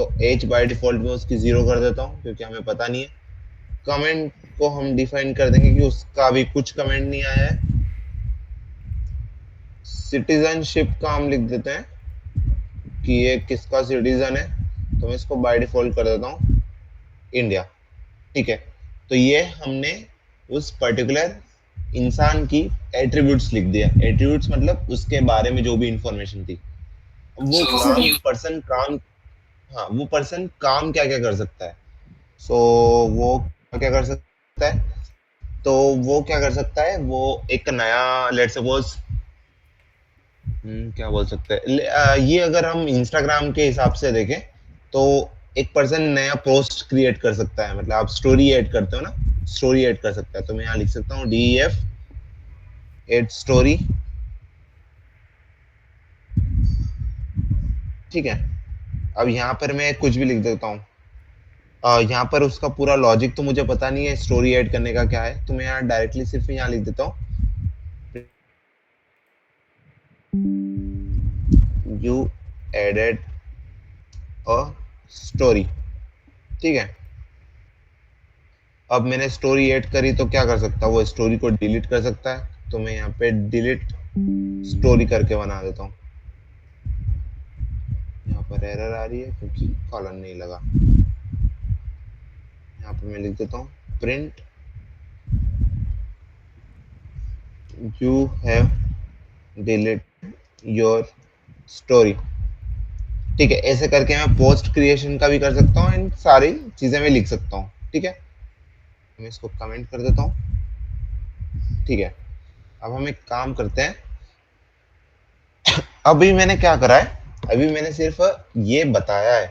तो h by default में उसकी 0 कर देता हूँ क्योंकि हमें पता नहीं है। कमेंट को हम डिफाइन कर देंगे कि उसका अभी कुछ कमेंट नहीं आया है। सिटीजनशिप का हम लिख देते हैं कि ये किसका सिटीजन है, तो मैं इसको बाय डिफॉल्ट कर देता हूँ इंडिया। ठीक है, तो ये हमने उस पर्टिकुलर इंसान की एट्रीब्यूट्स लिख दिया। एट्रीब्यूट्स मतलब उसके बारे में जो भी इंफॉर्मेशन थी। वो काम हाँ, वो पर्सन काम क्या क्या कर सकता है। सो वो क्या कर सकता है, तो वो क्या कर सकता है, वो एक नया लेट्स सपोज क्या बोल सकते हैं, ये अगर हम इंस्टाग्राम के हिसाब से देखें तो एक पर्सन नया पोस्ट क्रिएट कर सकता है। मतलब आप स्टोरी ऐड करते हो ना, स्टोरी ऐड कर सकता है। तो मैं यहाँ लिख सकता हूँ DEF ऐड स्टोरी। ठीक है, अब यहाँ पर मैं कुछ भी लिख देता हूँ। यहाँ पर उसका पूरा लॉजिक तो मुझे पता नहीं है स्टोरी ऐड करने का क्या है, तो मैं यहाँ डायरेक्टली सिर्फ यहाँ लिख देता हूँ यू एडेड अ स्टोरी। ठीक है, अब मैंने स्टोरी ऐड करी तो क्या कर सकता है, वो स्टोरी को डिलीट कर सकता है। तो मैं यहाँ पे डिलीट स्टोरी करके बना देता हूँ। यहाँ पर एरर आ रही है क्योंकि कॉलन नहीं लगा। यहाँ पे मैं लिख देता हूँ print you have delete your story. ठीक है, ऐसे करके मैं पोस्ट क्रिएशन का भी कर सकता हूँ, इन सारी चीजें मैं लिख सकता हूँ। ठीक है, मैं इसको कमेंट कर देता हूँ। ठीक है, अब हम एक काम करते हैं। अभी मैंने क्या करा है, अभी मैंने सिर्फ ये बताया है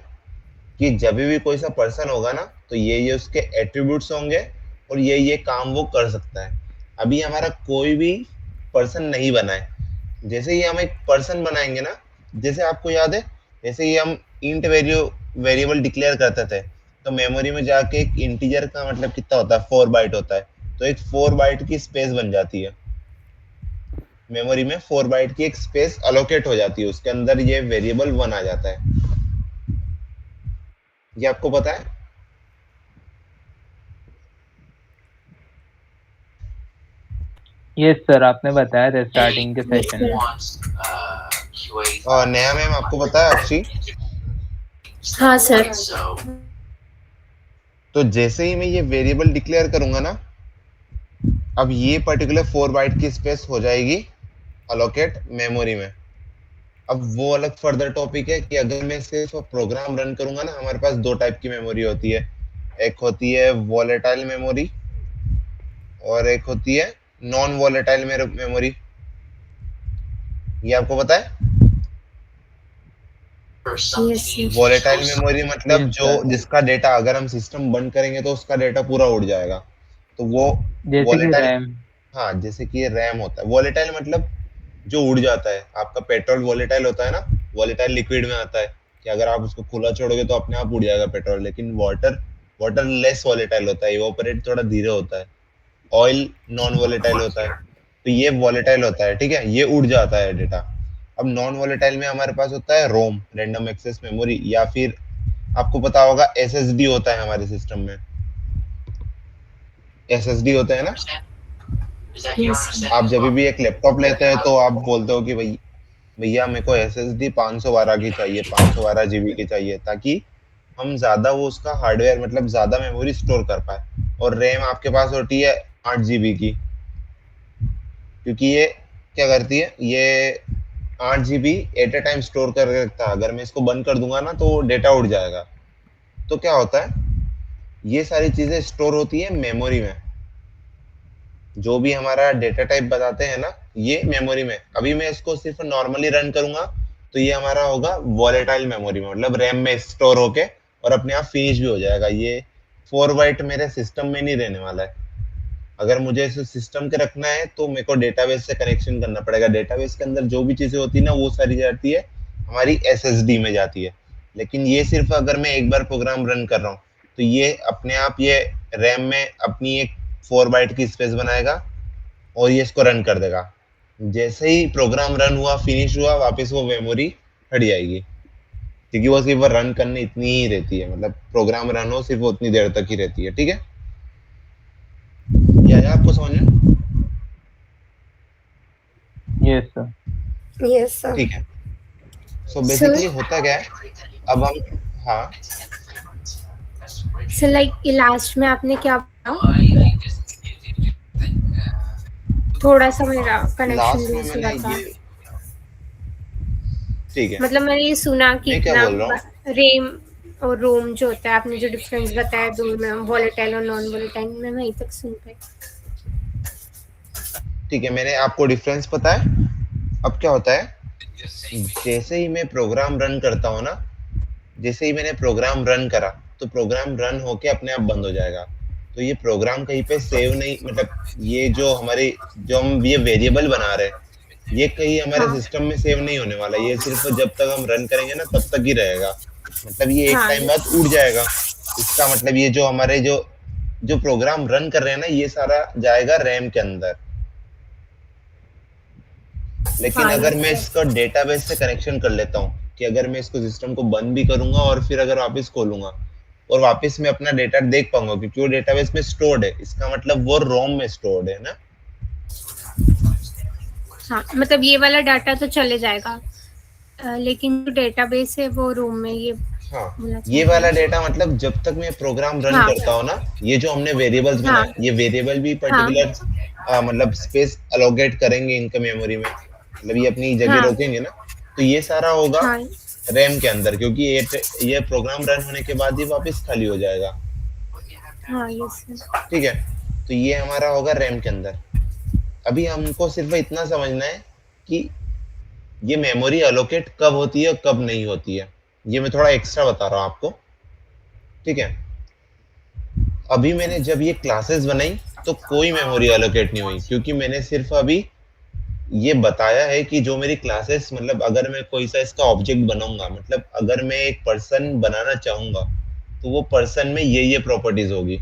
कि जब भी कोई सा पर्सन होगा ना, तो ये उसके एट्रीब्यूट्स होंगे और ये काम वो कर सकता है। अभी हमारा कोई भी पर्सन नहीं बना है। जैसे ही हम एक पर्सन बनाएंगे ना, जैसे आपको याद है, जैसे ही हम इंट वेरिएबल डिक्लेयर करते थे, तो मेमोरी में जाके एक इंटीजर का मतलब कितना होता है, 4 बाइट होता है। तो एक 4 बाइट की स्पेस बन जाती है मेमोरी में। 4 बाइट की एक स्पेस अलोकेट हो जाती है, उसके अंदर ये वेरिएबल 1 आ जाता है। ये आपको पता है। यस सर, आपने बताया था स्टार्टिंग के सेशन में। और नया मैम आपको पता है अक्षी। हाँ सर। तो जैसे ही मैं ये वेरिएबल डिक्लेयर करूंगा ना, अब ये पर्टिकुलर 4 बाइट की स्पेस हो जाएगी अलोकेट मेमोरी में। अब वो अलग फर्दर टॉपिक है कि अगर मैं सिर्फ प्रोग्राम रन करूंगा ना, हमारे पास दो टाइप की मेमोरी होती है। एक होती है वॉलेटाइल मेमोरी और एक होती है नॉन वॉलेटाइल मेमोरी। ये आपको पता है। वॉलेटाइल मेमोरी मतलब यस जो सर, जिसका डेटा अगर हम सिस्टम बंद करेंगे तो उसका डेटा पूरा उड़ जाएगा, तो वो जैसे कि वॉलेटाइल। रैम। हाँ, जैसे कि ये रैम होता है। वॉलेटाइल मतलब जो उड़ जाता है। आपका पेट्रोल वॉलेटाइल होता है ना, वॉलेटाइल लिक्विड में आता है कि अगर आप उसको खुला छोड़ोगे तो अपने आप उड़ जाएगा पेट्रोल। लेकिन वाटर वाटर लेस वॉलेटाइल होता है, इवोपरेट थोड़ा धीरे होता है। ऑयल नॉन वॉलेटाइल होता है। तो ये वॉलेटाइल होता है, ठीक है, ये उड़ जाता है डेटा। अब नॉन वॉलेटाइल में हमारे पास होता है रोम, रैंडम एक्सेस मेमोरी, या फिर आपको पता होगा एसएसडी होता है हमारे सिस्टम में। एसएसडी होता है ना। आप जब भी एक लैपटॉप लेते हैं तो आप बोलते हो कि भाई भैया मेरे को एसएसडी 512 की चाहिए, 512 जीबी की चाहिए, ताकि हम ज्यादा वो उसका हार्डवेयर मतलब ज्यादा मेमोरी स्टोर कर पाए। और रैम आपके पास होती है 8 जीबी की, क्योंकि ये क्या करती है, ये 8 GB at a time store कर रखता है। अगर मैं इसको बंद कर दूंगा ना तो डेटा उड़ जाएगा। तो क्या होता है, ये सारी चीजें स्टोर होती है मेमोरी में। जो भी हमारा डेटा टाइप बताते हैं ना, ये मेमोरी में। अभी मैं इसको सिर्फ नॉर्मली रन करूंगा तो ये हमारा होगा वॉलेटाइल मेमोरी में, मतलब रैम में स्टोर होके और अपने आप फिनिश भी हो जाएगा। ये 4 बाइट मेरे सिस्टम में नहीं रहने वाला है। अगर मुझे इसे सिस्टम के रखना है तो मेरे को डेटाबेस से कनेक्शन करना पड़ेगा। डेटाबेस के अंदर जो भी चीजें होती है ना, वो सारी जाती है हमारी एसएसडी में जाती है। लेकिन ये सिर्फ अगर मैं एक बार प्रोग्राम रन कर रहा हूँ तो ये अपने आप ये रैम में अपनी एक 4 बाइट की स्पेस बनाएगा और ये इसको रन कर देगा। जैसे ही प्रोग्राम रन हुआ, फिनिश हुआ, वापस वो मेमोरी हट जाएगी। क्योंकि वो सिर्फ रन करने इतनी ही रहती है, मतलब प्रोग्राम रन हो सिर्फ उतनी देर तक ही रहती है, ठीक है? क्या है आपको समझ में? Yes sir. Yes, sir. ठीक है। सो Sir, बेसिकली होता क्या है, अब हम, हाँ, so like लास्ट में आपने क्या बोला? थोड़ा सा मेरा कनेक्शन लास्ट में लूज मैंने हुआ था। ये, ठीक है, मतलब मैंने ये सुना कि मैं क्या इतना बोल रहा हूँ, रेम और रोम जो होता है, आपने जो डिफरेंस बताया दो में, वोलेटाइल और नॉन वोलेटाइल, मैं वहीं तक सुन पाई। ठीक है, मैंने आपको डिफरेंस पता है। अब क्या होता है, जैसे ही मैं प्रोग्राम रन करता हूँ ना, जैसे ही मैंने प्रोग्राम रन करा, तो प्रोग्राम रन होके अपने आप बंद हो जाएगा। तो ये प्रोग्राम कहीं पे सेव नहीं, मतलब ये जो हमारे, जो हम ये वेरिएबल बना रहे हैं, ये कहीं हमारे हाँ सिस्टम में सेव नहीं होने वाला। ये सिर्फ जब तक हम रन करेंगे ना तब तक ही रहेगा। मतलब ये एक हाँ टाइम बाद उड़ जाएगा। इसका मतलब ये जो हमारे जो जो प्रोग्राम रन कर रहे हैं ना, ये सारा जाएगा रैम के अंदर। लेकिन हाँ अगर मैं यस इसका डेटाबेस से कनेक्शन कर लेता हूँ, कि अगर मैं इसको सिस्टम को बंद भी करूंगा और फिर अगर वापस खोलूंगा और वापस मैं अपना डेटा देख पाऊंगा, क्योंकि वो डेटाबेस में स्टोर्ड है, इसका मतलब वो रोम में स्टोर्ड है ना। हाँ, मतलब ये वाला डाटा तो चले जाएगा, लेकिन जो डेटाबेस है वो रूम में, ये हाँ, बोलना ये चाह रहे वाला हैं। डेटा मतलब जब तक मैं प्रोग्राम रन हाँ करता हूँ ना, ये जो हमने वेरिएबल्स हाँ बनाए, ये वेरिएबल भी हाँ पर्टिकुलर मतलब स्पेस अलोकेट करेंगे इनका मेमोरी में, मतलब ये अपनी जगह हाँ रोकेंगे ना। तो ये सारा होगा हाँ रैम के अंदर, क्योंकि ये प्रोग्राम रन होने के बाद ही वापस खाली हो जाएगा। हाँ यस सर। ठीक है, तो ये हमारा होगा रैम के अंदर। अभी हमको सिर्फ इतना समझना है कि ये मेमोरी अलोकेट कब होती है कब नहीं होती है। ये मैं थोड़ा एक्स्ट्रा बता रहा हूँ आपको, ठीक है? अभी मैंने जब ये क्लासेस बनाई तो कोई मेमोरी अलोकेट नहीं हुई, क्योंकि मैंने सिर्फ अभी ये बताया है कि जो मेरी क्लासेस, मतलब अगर मैं कोई सा इसका ऑब्जेक्ट बनाऊंगा, मतलब अगर मैं एक पर्सन बनाना चाहूंगा, तो वो पर्सन में ये प्रॉपर्टीज होगी।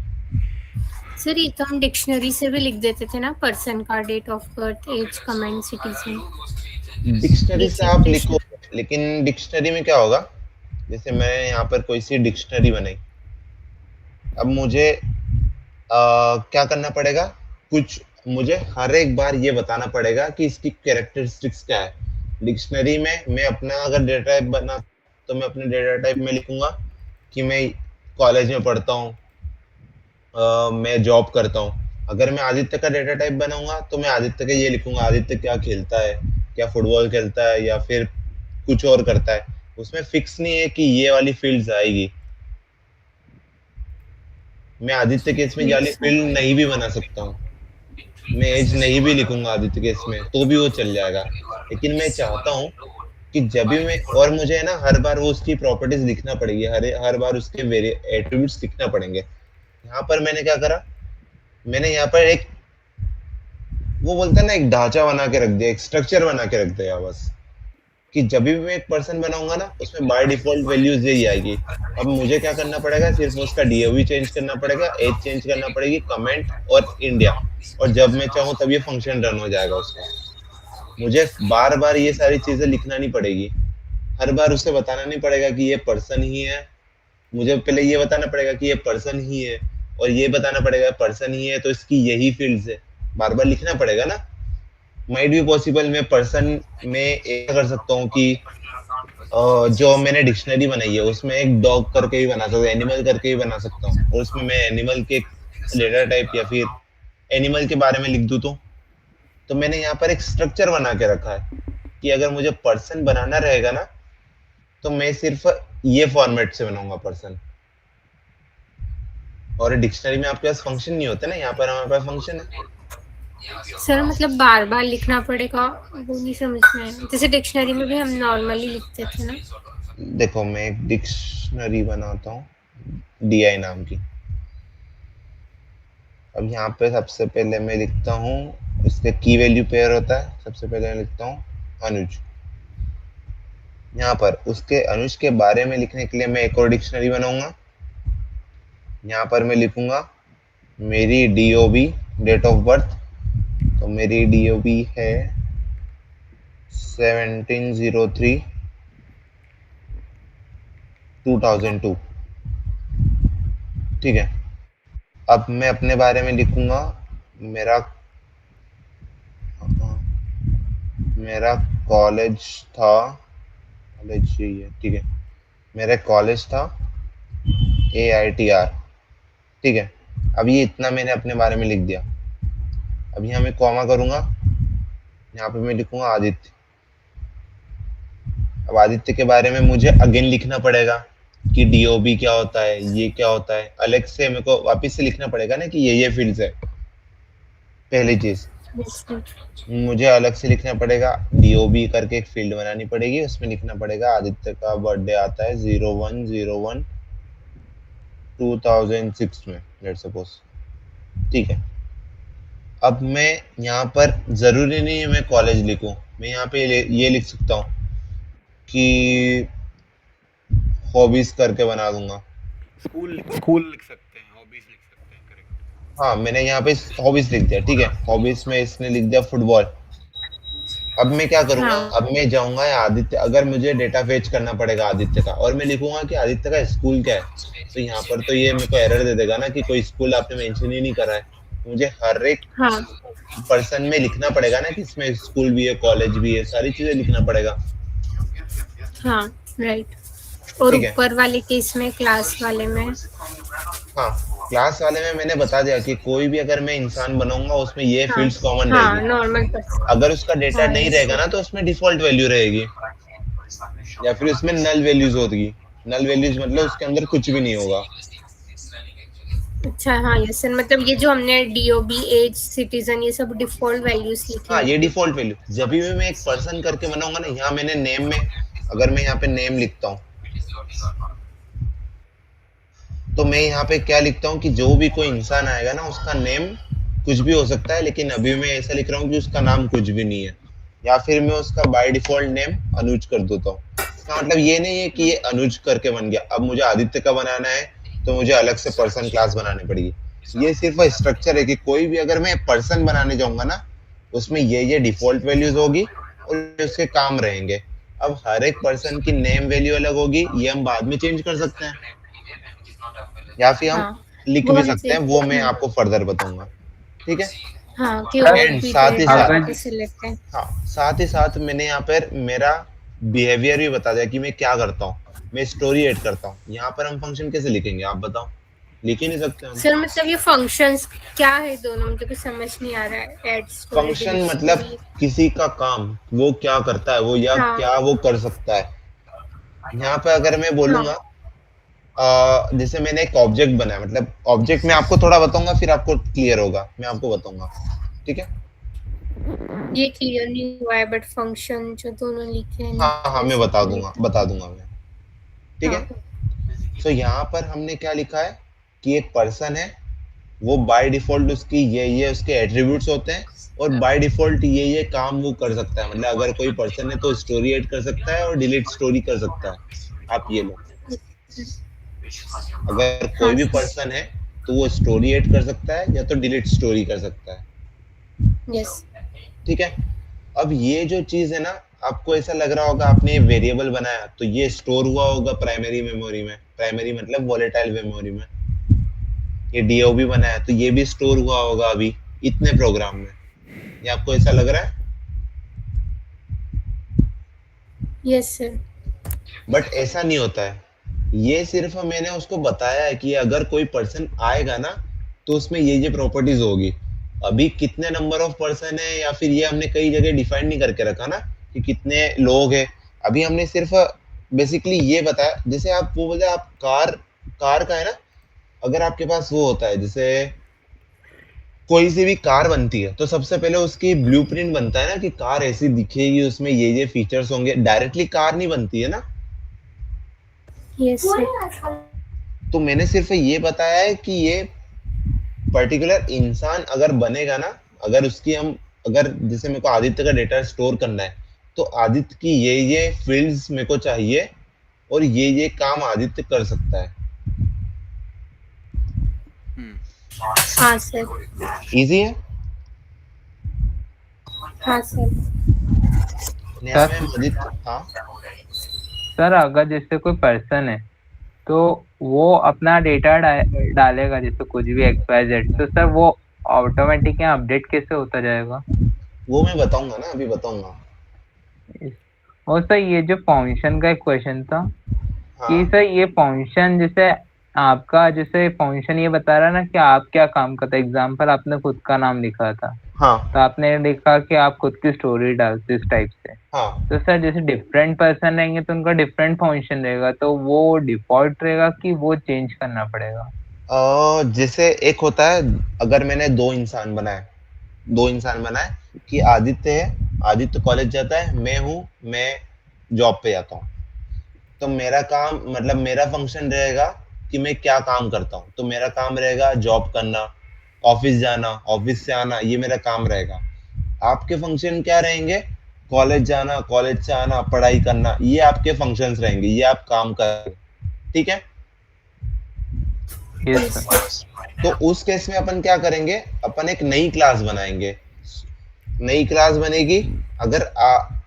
सर ये तो हम डिक्शनरी से भी लिख देते थे ना, पर्सन का date of birth, age, comment, citizen, dictionary से आप लिखो, डिक्टेशन। लेकिन डिक्शनरी में क्या होगा, जैसे मैंने यहाँ पर कोई सी डिक्शनरी बनाई, अब मुझे क्या करना पड़ेगा, कुछ मुझे हर एक बार ये बताना पड़ेगा कि इसकी कैरेक्टरिस्टिक्स क्या है। डिक्शनरी में मैं अपना अगर डेटा टाइप बना, तो मैं अपने डेटा टाइप में लिखूंगा कि मैं कॉलेज में पढ़ता हूँ, मैं जॉब करता हूँ। अगर मैं आदित्य का डेटा टाइप बनाऊंगा, तो मैं आदित्य का ये लिखूंगा, आदित्य क्या खेलता है, क्या फुटबॉल खेलता है या फिर कुछ और करता है। उसमें फिक्स नहीं है कि ये वाली फील्ड्स आएगी। मैं आदित्य केस में ये वाली यस सर। फील्ड नहीं भी बना सकता हूँ, मैं एज नहीं भी लिखूंगा आदित्य केस में, तो भी वो चल जाएगा। लेकिन मैं चाहता हूँ कि जब भी मैं, और मुझे है ना हर बार वो उसकी प्रॉपर्टीज लिखना पड़ेगी, हर हर बार उसके एट्रीब्यूट्स लिखना पड़ेंगे। यहाँ पर मैंने क्या करा, मैंने यहाँ पर एक, वो बोलता है ना, एक ढांचा बना के रख दिया, एक स्ट्रक्चर बना के रख दिया बस, कि जब भी मैं एक पर्सन बनाऊंगा ना, उसमें बाय डिफॉल्ट वैल्यूज यही आएगी। अब मुझे क्या करना पड़ेगा, सिर्फ उसका डीओवी चेंज करना पड़ेगा, एज चेंज करना पड़ेगी, कमेंट और इंडिया, और जब मैं चाहूँ तब ये फंक्शन रन हो जाएगा उसका। मुझे बार बार ये सारी चीजें लिखना नहीं पड़ेगी, हर बार उसे बताना नहीं पड़ेगा कि ये पर्सन ही है। मुझे पहले ये बताना पड़ेगा कि ये पर्सन ही है, और ये बताना पड़ेगा पर्सन ही है तो इसकी यही फील्ड्स है, बार बार लिखना पड़ेगा ना। माइट बी पॉसिबल मैं पर्सन में एक कर सकता हूँ कि जो मैंने डिक्शनरी बनाई है उसमें एक डॉग करके भी बना सकता हूँ, एनिमल करके भी बना सकता हूँ, और उसमें मैं एनिमल के डेटा टाइप या फिर एनिमल के बारे में लिख दूँ। तो मैंने यहाँ पर एक स्ट्रक्चर बना के रखा है कि अगर मुझे पर्सन बनाना रहेगा ना, तो मैं सिर्फ ये फॉर्मेट से बनाऊंगा पर्सन। और डिक्शनरी में आपके पास फंक्शन नहीं होते ना, यहाँ पर हमारे पास फंक्शन है। सर मतलब बार बार लिखना पड़ेगा, वो नहीं समझ में आया। जैसे डिक्शनरी में भी हम नॉर्मली लिखते थे ना। देखो मैं एक डिक्शनरी बनाता हूँ DI नाम की। अब यहाँ पे सबसे पहले मैं लिखता हूँ, इसके की वैल्यू पेयर होता है, सबसे पहले मैं लिखता हूँ अनुज। यहाँ पर उसके अनुज के बारे में लिखने के लिए मैं एक और डिक्शनरी बनाऊंगा। यहाँ पर मैं लिखूंगा मेरी DOB, डेट ऑफ बर्थ। तो मेरी DOB है 1703, 2002। ठीक है, अब मैं अपने बारे में लिखूंगा। मेरा मेरा कॉलेज था, कॉलेज यही है, ठीक है। मेरा कॉलेज था AITR। ठीक है, अब ये इतना मैंने अपने बारे में लिख दिया। अब यहाँ मैं कॉमा करूंगा, यहाँ पे मैं लिखूंगा आदित्य। अब आदित्य के बारे में मुझे अगेन लिखना पड़ेगा कि DOB क्या होता है, ये क्या होता है, अलग से मेरे को वापस से लिखना पड़ेगा ना कि ये फील्ड्स है। पहली चीज Yes, sir. मुझे अलग से लिखना पड़ेगा, DOB करके एक फील्ड बनानी पड़ेगी, उसमें लिखना पड़ेगा आदित्य का बर्थडे आता है 01/01/2006 में, लेट्स सपोज। ठीक है, अब मैं यहाँ पर जरूरी नहीं है मैं कॉलेज लिखूं, मैं यहाँ पे ये लिख सकता हूँ कि हॉबीज करके बना दूंगा। स्कूल लिख सकते हैं, हॉबीज लिख सकते हैं, करेक्ट। हाँ, मैंने यहाँ पे हॉबीज लिख दिया। ठीक है, हॉबीज में इसने लिख दिया फुटबॉल। अब मैं क्या करूंगा, हाँ। अब मैं जाऊंगा आदित्य, अगर मुझे डेटा फेच करना पड़ेगा आदित्य का, और मैं लिखूंगा कि आदित्य का स्कूल क्या है, तो यहाँ पर तो ये मेरे को एरर दे देगा ना कि कोई स्कूल आपने मेंशन ही नहीं करा है। मुझे हर एक हाँ पर्सन में लिखना पड़ेगा ना कि इसमें स्कूल भी है, कॉलेज भी है, सारी चीजें लिखना पड़ेगा। हाँ राइट। और ठीक है। ऊपर वाले केस में, क्लास वाले में, हाँ, क्लास वाले में मैंने बता दिया कि कोई भी अगर मैं इंसान बनाऊंगा उसमें ये हाँ फील्ड्स कॉमन हाँ रहेगी। Normal person. अगर उसका डेटा हाँ, नहीं yes. रहेगा ना तो उसमें डिफॉल्ट वैल्यू रहेगी, या फिर उसमें नल वैल्यूज होगी। नल वैल्यूज मतलब उसके अंदर कुछ भी नहीं होगा। अच्छा हाँ यस सर, मतलब ये जो हमने DOB, एज, सिटीजन, ये सब डिफॉल्ट वैल्यूज लिखे हाँ, हैं। ये डिफॉल्ट वैल्यू। जब भी मैं एक पर्सन करके बनाऊंगा ना, यहाँ मैंने नेम में, अगर मैं यहाँ पे नेम लिखता हूँ तो मैं यहाँ पे क्या लिखता हूँ कि जो भी कोई इंसान आएगा ना उसका नेम कुछ भी हो सकता है, लेकिन अभी मैं ऐसा लिख रहा हूँ कि उसका नाम कुछ भी नहीं है, या फिर मैं उसका बाय डिफॉल्ट नेम अनुज कर देता हूँ। इसका मतलब ये नहीं है कि ये अनुज करके बन गया। अब मुझे आदित्य का बनाना है तो मुझे अलग से पर्सन क्लास बनानी पड़ेगी। ये सिर्फ स्ट्रक्चर है कि कोई भी अगर मैं पर्सन बनाने जाऊंगा ना उसमें ये डिफॉल्ट वैल्यूज होगी और उसके काम रहेंगे। अब हर एक पर्सन की नेम वैल्यू अलग होगी, ये हम बाद में चेंज कर सकते हैं, या फिर हम हाँ लिख वो भी हम सकते हैं, वो मैं आपको फर्दर बताऊंगा। ठीक है, हाँ कि सर, और एंड भी साथ ही डेटा साथ- कैसे लेते हैं। हाँ, साथ ही साथ मैंने यहाँ पर मेरा बिहेवियर भी बता दिया कि मैं क्या करता हूँ। मैं स्टोरी ऐड करता हूँ। यहाँ पर हम फंक्शन कैसे लिखेंगे आप बताओ? लिख ही नहीं सकते हम। सर मतलब ये फंक्शंस क्या है दोनों, मुझे कुछ समझ नहीं आ रहा है। ऐड स्टोरी, फंक्शन डिलीट मतलब स्टोरी। किसी का काम, वो क्या करता है, वो या हाँ क्या वो कर सकता है। यहाँ पे अगर मैं हाँ बोलूंगा जैसे मैंने एक ऑब्जेक्ट बनाया, मतलब ऑब्जेक्ट मैं आपको थोड़ा बताऊंगा फिर आपको क्लियर होगा, मैं आपको बताऊंगा। ठीक है, ये क्लियर नहीं हुआ है, बट फंक्शन जो दोनों लिखे हैं हाँ हाँ, मैं बता दूंगा मैं। ठीक है, हाँ तो यहाँ पर हमने क्या लिखा है कि एक पर्सन है, वो बाय डिफॉल्ट उसकी ये उसके एट्रीब्यूट्स होते हैं, और बाय डिफॉल्ट ये काम वो कर सकता है। मतलब अगर कोई पर्सन है तो स्टोरी ऐड कर सकता है और डिलीट स्टोरी कर सकता है। आप ये लो, अगर कोई हाँ भी पर्सन है तो वो स्टोरी ऐड कर सकता है या तो डिलीट स्टोरी कर सकता है। यस ठीक है, अब ये जो चीज है ना, आपको ऐसा लग रहा होगा आपने वेरिएबल बनाया तो ये स्टोर हुआ होगा प्राइमरी मेमोरी में, प्राइमरी मतलब वोलेटाइल मेमोरी में। ये DOB बनाया तो ये भी स्टोर हुआ होगा अभी इतने प्रोग्राम में। ये आपको ऐसा लग रहा है? Yes sir. बट ऐसा नहीं होता है। ये सिर्फ मैंने उसको बताया है कि अगर कोई पर्सन आएगा ना तो उसमें ये प्रॉपर्टीज होगी। अभी कितने नंबर ऑफ पर्सन है या फिर ये हमने कई जगह डिफाइन नहीं करके रखा ना कि कितने लोग हैं। अभी हमने सिर्फ बेसिकली ये बताया। जैसे आप वो बोले आप कार का है ना, अगर आपके पास वो होता है, जैसे कोई सी भी कार बनती है तो सबसे पहले उसकी ब्लूप्रिंट बनता है ना कि कार ऐसी दिखेगी, उसमें ये फीचर्स होंगे। डायरेक्टली कार नहीं बनती है ना। Yes sir. तो मैंने सिर्फ ये बताया है कि ये पर्टिकुलर इंसान अगर बनेगा ना, अगर उसकी हम, अगर जैसे मेरे को आदित्य का डेटा स्टोर करना है तो आदित्य की ये फील्ड्स मेरे को चाहिए और ये काम आदित्य कर सकता है। हाँ सर। इजी है। हाँ सर। यहाँ में आदित्य, हाँ सर अगर जैसे कोई पर्सन है तो वो अपना डेटा डालेगा जैसे कुछ भी XYZ, तो सर वो ऑटोमेटिक यहाँ अपडेट कैसे होता जाएगा? वो मैं बताऊंगा ना, अभी बताऊंगा। और सर ये जो फंक्शन का एक क्वेश्चन था कि हाँ सर ये फंक्शन जैसे आपका जैसे फंक्शन ये बता रहा है ना कि आप क्या काम करते हैं। एग्जाम्पल आपने खुद का नाम लिखा था, हाँ तो आपने लिखा कि आप खुद की स्टोरी डालते इस टाइप से। हाँ। तो सर जैसे डिफरेंट पर्सन रहेंगे तो उनका डिफरेंट फंक्शन रहेगा, तो वो डिफॉल्ट रहेगा कि वो चेंज करना पड़ेगा? जैसे एक होता है, अगर मैंने दो इंसान बनाए कि आदित्य है, आदित्य कॉलेज जाता है, मैं हूँ, मैं जॉब पे जाता हूँ। तो मेरा काम मतलब मेरा फंक्शन रहेगा कि मैं क्या काम करता हूँ। तो मेरा काम रहेगा जॉब करना, ऑफिस जाना, ऑफिस से आना, ये मेरा काम रहेगा। आपके फंक्शन क्या रहेंगे? कॉलेज जाना, कॉलेज से आना, पढ़ाई करना, ये आपके फंक्शंस रहेंगे, ये आप काम कर, ठीक है। Yes sir. तो उस केस में अपन क्या करेंगे, अपन एक नई क्लास बनाएंगे। नई क्लास बनेगी। अगर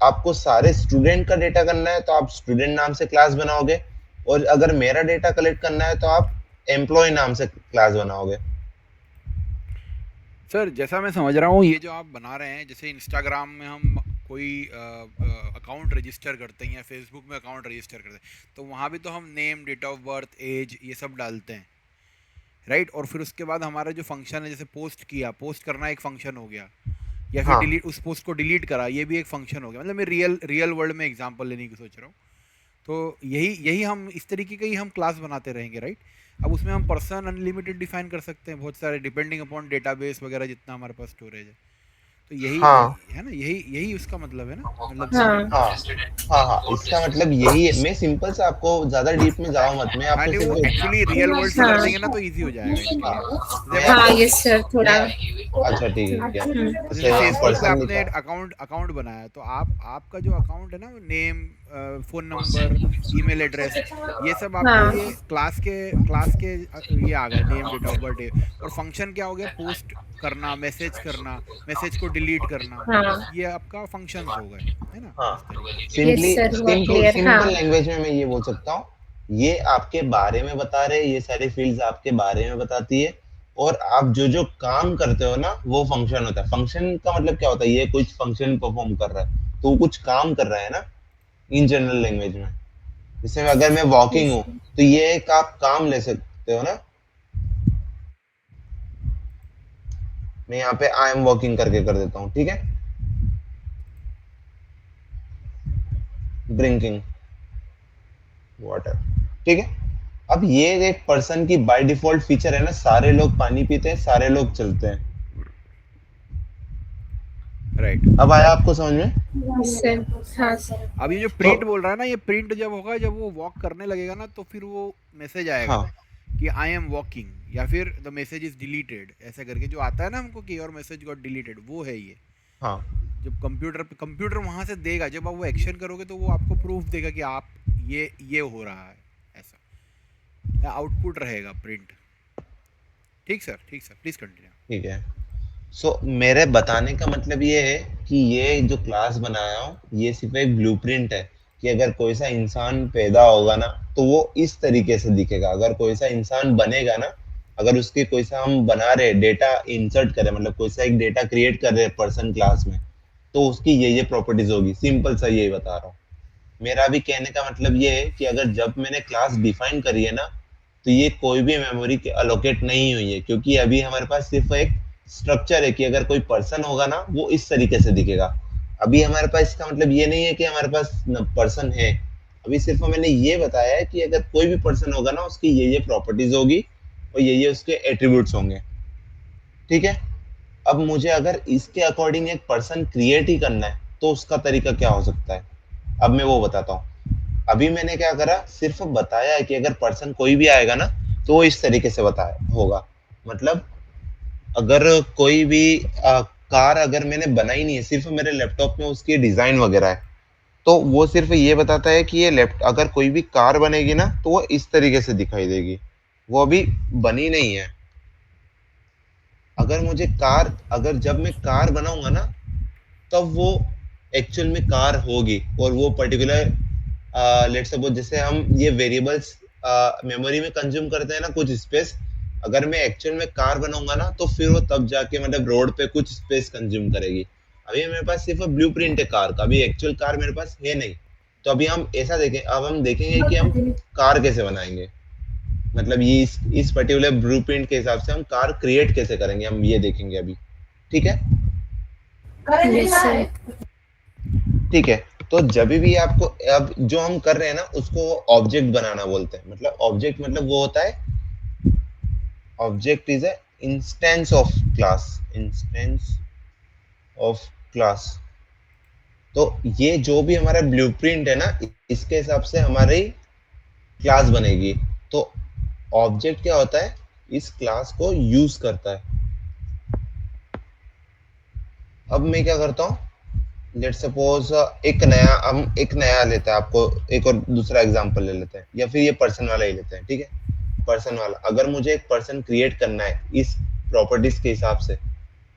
आपको सारे स्टूडेंट का डेटा करना है तो आप स्टूडेंट नाम से क्लास बनाओगे, और अगर मेरा डेटा कलेक्ट करना है तो आप एम्प्लॉय नाम से क्लास बनाओगे। सर जैसा मैं समझ रहा हूँ, ये जो आप बना रहे हैं, जैसे इंस्टाग्राम में हम कोई अकाउंट रजिस्टर करते हैं या फेसबुक में अकाउंट रजिस्टर करते हैं, तो वहाँ भी तो हम name, date of birth, age, ये सब डालते हैं, राइट। और फिर उसके बाद हमारा जो फंक्शन है, जैसे पोस्ट करना एक फंक्शन हो गया, या फिर हाँ डिलीट, उस पोस्ट को डिलीट करा, ये भी एक फंक्शन हो गया। मतलब मैं रियल वर्ल्ड में एग्जांपल लेने की सोच रहा हूँ। तो यही यही हम इस तरीके की हम क्लास बनाते रहेंगे, राइट। अब उसमें हम पर्सन अनलिमिटेड डिफाइन कर सकते हैं, बहुत सारे, डिपेंडिंग अपॉन डेटाबेस वगैरह जितना हमारे पास स्टोरेज है। तो यही हाँ है ना, यही यही उसका मतलब है ना, मतलब हाँ हाँ हाँ हाँ, इसका मतलब यही है। मैं सिंपल से आपको ज्यादा डीप में जाऊँ मत, मैं हाँ आपको नहीं, वो सिर्फ एक्चुअली रियल वर्ल्ड से कर हाँ देंगे ना तो इजी हो जाएगा इनके लिए। जैसे मैं अब हाँ आपको यस सर थोड़ा अच्छा ठीक है। तो जैसे जैसे यहाँ फेसबुक पे पर्सन आपने लिखा। अकाउंट अकाउंट बनाया, तो आपका जो अकाउंट है ना, name, phone number, email address, ये सब आपका, हाँ ये क्लास के ये आ गए, नेम, डेट ऑफ बर्थ। और फंक्शन क्या हो गया? पोस्ट करना, मैसेज को डिलीट करना, हाँ ये आपका फंक्शंस हो गए, है ना, हाँ, इस तरीके से। यस सिंपली सर हुआ सिंपल क्लियर हाँ सिंपल लैंग्वेज में मैं ये बोल सकता हूँ, ये आपके बारे में बता रहे, ये सारी फील्ड्स आपके बारे में बताती है। और आप जो जो काम करते हो ना, वो फंक्शन होता है। फंक्शन का मतलब क्या होता है? ये कुछ फंक्शन परफॉर्म कर रहा है, तो वो कुछ काम कर रहा है ना, इन जनरल लैंग्वेज में। जैसे अगर मैं वॉकिंग यस हूँ, तो ये एक आप काम ले सकते हो ना। मैं यहाँ पे आई एम वॉकिंग करके कर देता हूँ, ठीक है। ड्रिंकिंग वाटर, ठीक है। अब ये एक पर्सन की बाय डिफॉल्ट फीचर है ना, सारे लोग पानी पीते हैं, सारे लोग चलते हैं। राइट। अब आया आपको समझ में? यस सर हाँ सर अब ये जो तो प्रिंट बोल रहा है ना, ये प्रिंट जब होगा, जब वो वॉक करने लगेगा ना, तो फिर वो मैसेज आएगा हाँ कि आई एम वॉकिंग, या फिर द मैसेज इज डिलीटेड, ऐसा करके जो आता है ना हमको कि योर मैसेज गॉट डिलीटेड, वो है ये। हाँ जब कंप्यूटर वहां से देगा, जब आप वो एक्शन करोगे तो वो आपको प्रूफ देगा कि आप ये हो रहा है, ऐसा आउटपुट रहेगा प्रिंट। ठीक सर, ठीक सर, प्लीज कंटिन्यू। ठीक है। सो मेरे बताने का मतलब ये है कि ये जो क्लास बनाया हूँ, ये सिर्फ एक ब्लूप्रिंट है कि अगर कोई सा इंसान पैदा होगा ना, तो वो इस तरीके से दिखेगा। अगर कोई सा इंसान बनेगा ना, अगर उसके कोई सा हम बना रहे डेटा इंसर्ट करें, मतलब कोई सा एक डेटा क्रिएट कर रहे पर्सन क्लास में, तो उसकी ये प्रॉपर्टीज होगी। सिंपल सा यही बता रहा हूँ। मेरा भी कहने का मतलब ये है कि अगर जब मैंने क्लास डिफाइन करी है ना, तो ये कोई भी मेमोरी के अलोकेट नहीं हुई है, क्योंकि अभी हमारे पास सिर्फ एक स्ट्रक्चर है कि अगर कोई पर्सन होगा ना, वो इस तरीके से दिखेगा। अभी हमारे पास इसका मतलब ये नहीं है कि हमारे पास पर्सन है। अभी सिर्फ मैंने ये बताया है कि अगर कोई भी पर्सन होगा ना, उसकी ये प्रॉपर्टीज होगी और ये उसके एट्रीब्यूट्स होंगे, ठीक है। अब मुझे अगर इसके अकॉर्डिंग एक पर्सन क्रिएट ही करना है, तो उसका तरीका क्या हो सकता है, अब मैं वो बताता हूँ। अभी मैंने क्या करा, सिर्फ बताया है कि अगर पर्सन कोई भी आएगा ना, तो वो इस तरीके से बताया होगा। मतलब अगर कोई भी कार अगर मैंने बनाई नहीं है, सिर्फ मेरे लैपटॉप में उसकी डिजाइन वगैरह है, तो वो सिर्फ ये बताता है कि ये लैपटॉप अगर कोई भी कार बनेगी ना, तो वो इस तरीके से दिखाई देगी। वो अभी बनी नहीं है। अगर जब मैं कार बनाऊंगा ना, तब वो एक्चुअल में कार होगी। और वो पर्टिकुलर लेट्स सपोज, जैसे हम ये वेरिएबल्स मेमोरी में कंज्यूम करते हैं ना कुछ स्पेस, अगर मैं एक्चुअल में कार बनाऊंगा ना तो फिर वो तब जाके मतलब रोड पे कुछ स्पेस कंज्यूम करेगी। अभी मेरे पास सिर्फ ब्लूप्रिंट है कार का, अभी एक्चुअल कार मेरे पास है नहीं। तो अभी हम ऐसा देखें, अब हम देखेंगे कि हम कार कैसे बनाएंगे, मतलब ये इस पर्टिकुलर ब्लूप्रिंट के हिसाब से हम कार क्रिएट कैसे करेंगे, हम ये देखेंगे अभी। ठीक है, यस सर। ठीक है। तो जब भी आपको, अब जो हम कर रहे हैं ना उसको ऑब्जेक्ट बनाना बोलते हैं। मतलब ऑब्जेक्ट मतलब वो होता है, object is a instance of class, instance of class. तो ये जो भी हमारा ब्लूप्रिंट है ना, इसके हिसाब से हमारी क्लास बनेगी। तो ऑब्जेक्ट क्या होता है, इस क्लास को यूज करता है। अब मैं क्या करता हूँ, लेट सपोज हम एक नया लेते हैं, आपको एक और दूसरा एग्जांपल ले लेते हैं, या फिर ये पर्सन वाला ही लेते हैं। ठीक है, पर्सन वाला, अगर मुझे एक पर्सन क्रिएट करना है इस प्रॉपर्टीज के हिसाब से,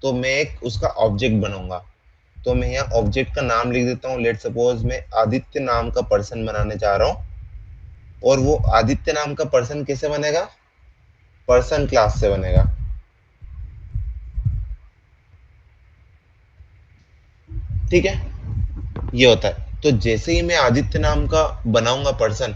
तो मैं एक उसका ऑब्जेक्ट बनाऊंगा। तो मैं यहाँ ऑब्जेक्ट का नाम लिख देता हूँ। लेट सपोज मैं आदित्य नाम का पर्सन बनाने जा रहा हूँ, और वो आदित्य नाम का पर्सन कैसे बनेगा, पर्सन क्लास से बनेगा। ठीक है, ये होता है। तो जैसे ही मैं आदित्य नाम का बनाऊंगा पर्सन,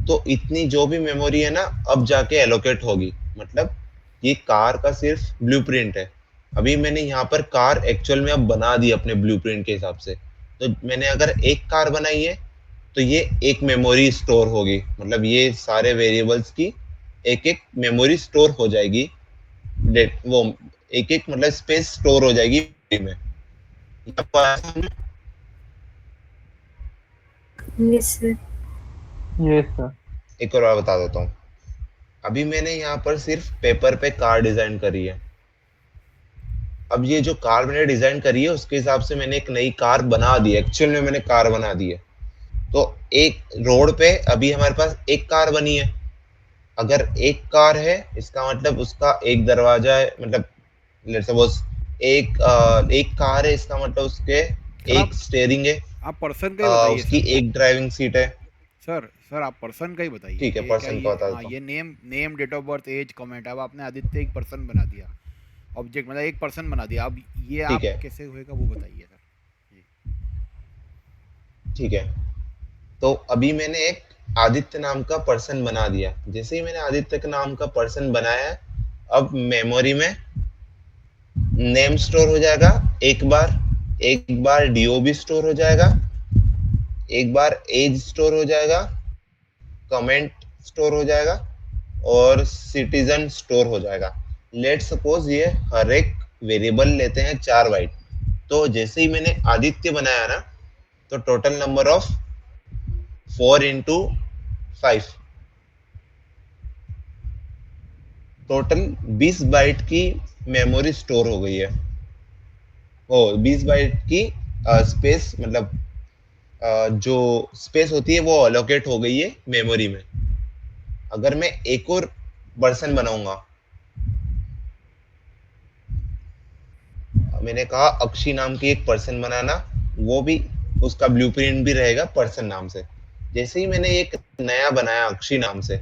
तो इतनी जो भी मेमोरी है ना अब जाके एलोकेट होगी। मतलब ये कार का सिर्फ ब्लूप्रिंट है। अभी मैंने यहाँ पर कार एक्चुअल में अब बना दी अपने ब्लूप्रिंट के हिसाब से। तो मैंने अगर एक कार बनाई है तो ये एक मेमोरी स्टोर होगी, मतलब ये सारे वेरिएबल्स की एक एक मेमोरी स्टोर हो जाएगी। वो एक एक मतलब स्पेस स्टोर हो जाएगी में। आपको आया समझ? Yes sir. Yes sir. एक और बात बता देता हूँ। अभी मैंने यहाँ पर सिर्फ पेपर पे कार डिजाइन करी है। अब ये जो कार मैंने डिजाइन करी है उसके हिसाब से मैंने एक नई कार बना दी है, एक्चुअल में मैंने कार बना दी है। तो एक रोड पे अभी हमारे पास एक कार बनी है। अगर एक कार है इसका मतलब उसका एक दरवाजा है, मतलब लेट्स सपोज एक कार है, इसका मतलब उसके सर एक स्टेयरिंग है, आप पर्सन का ही बताइए उसकी सर। एक ड्राइविंग सीट है। सर आप पर्सन का ही बताइए। ठीक है, ये क्या पर्सन का ये, बता हाँ, देता ये हूँ। Name date of birth age comment, अब आपने आदित्य एक पर्सन बना दिया, ऑब्जेक्ट मतलब एक पर्सन बना दिया। अब ये ठीक आप है, कैसे होएगा वो बताइए सर जी। ठीक है। तो अभी मैंने एक आदित्य नाम का पर्सन बना दिया। जैसे ही मैंने आदित्य के नाम का पर्सन बनाया, अब मेमोरी में नेम स्टोर हो जाएगा एक बार डीओ भी स्टोर हो जाएगा, एक बार एज स्टोर हो जाएगा, कमेंट स्टोर हो जाएगा, और सिटीजन स्टोर हो जाएगा। लेट सपोज ये हर एक वेरिएबल लेते हैं 4 बाइट। तो जैसे ही मैंने आदित्य बनाया ना, तो total number of 4 into 5, total 20 byte की मेमोरी स्टोर हो गई है। ओ 20 बाइट की स्पेस, मतलब जो स्पेस होती है वो अलोकेट हो गई है मेमोरी में। अगर मैं एक और पर्सन बनाऊंगा, मैंने कहा अक्षी नाम की एक पर्सन बनाना, वो भी उसका ब्लूप्रिंट भी रहेगा पर्सन नाम से। जैसे ही मैंने एक नया बनाया अक्षी नाम से,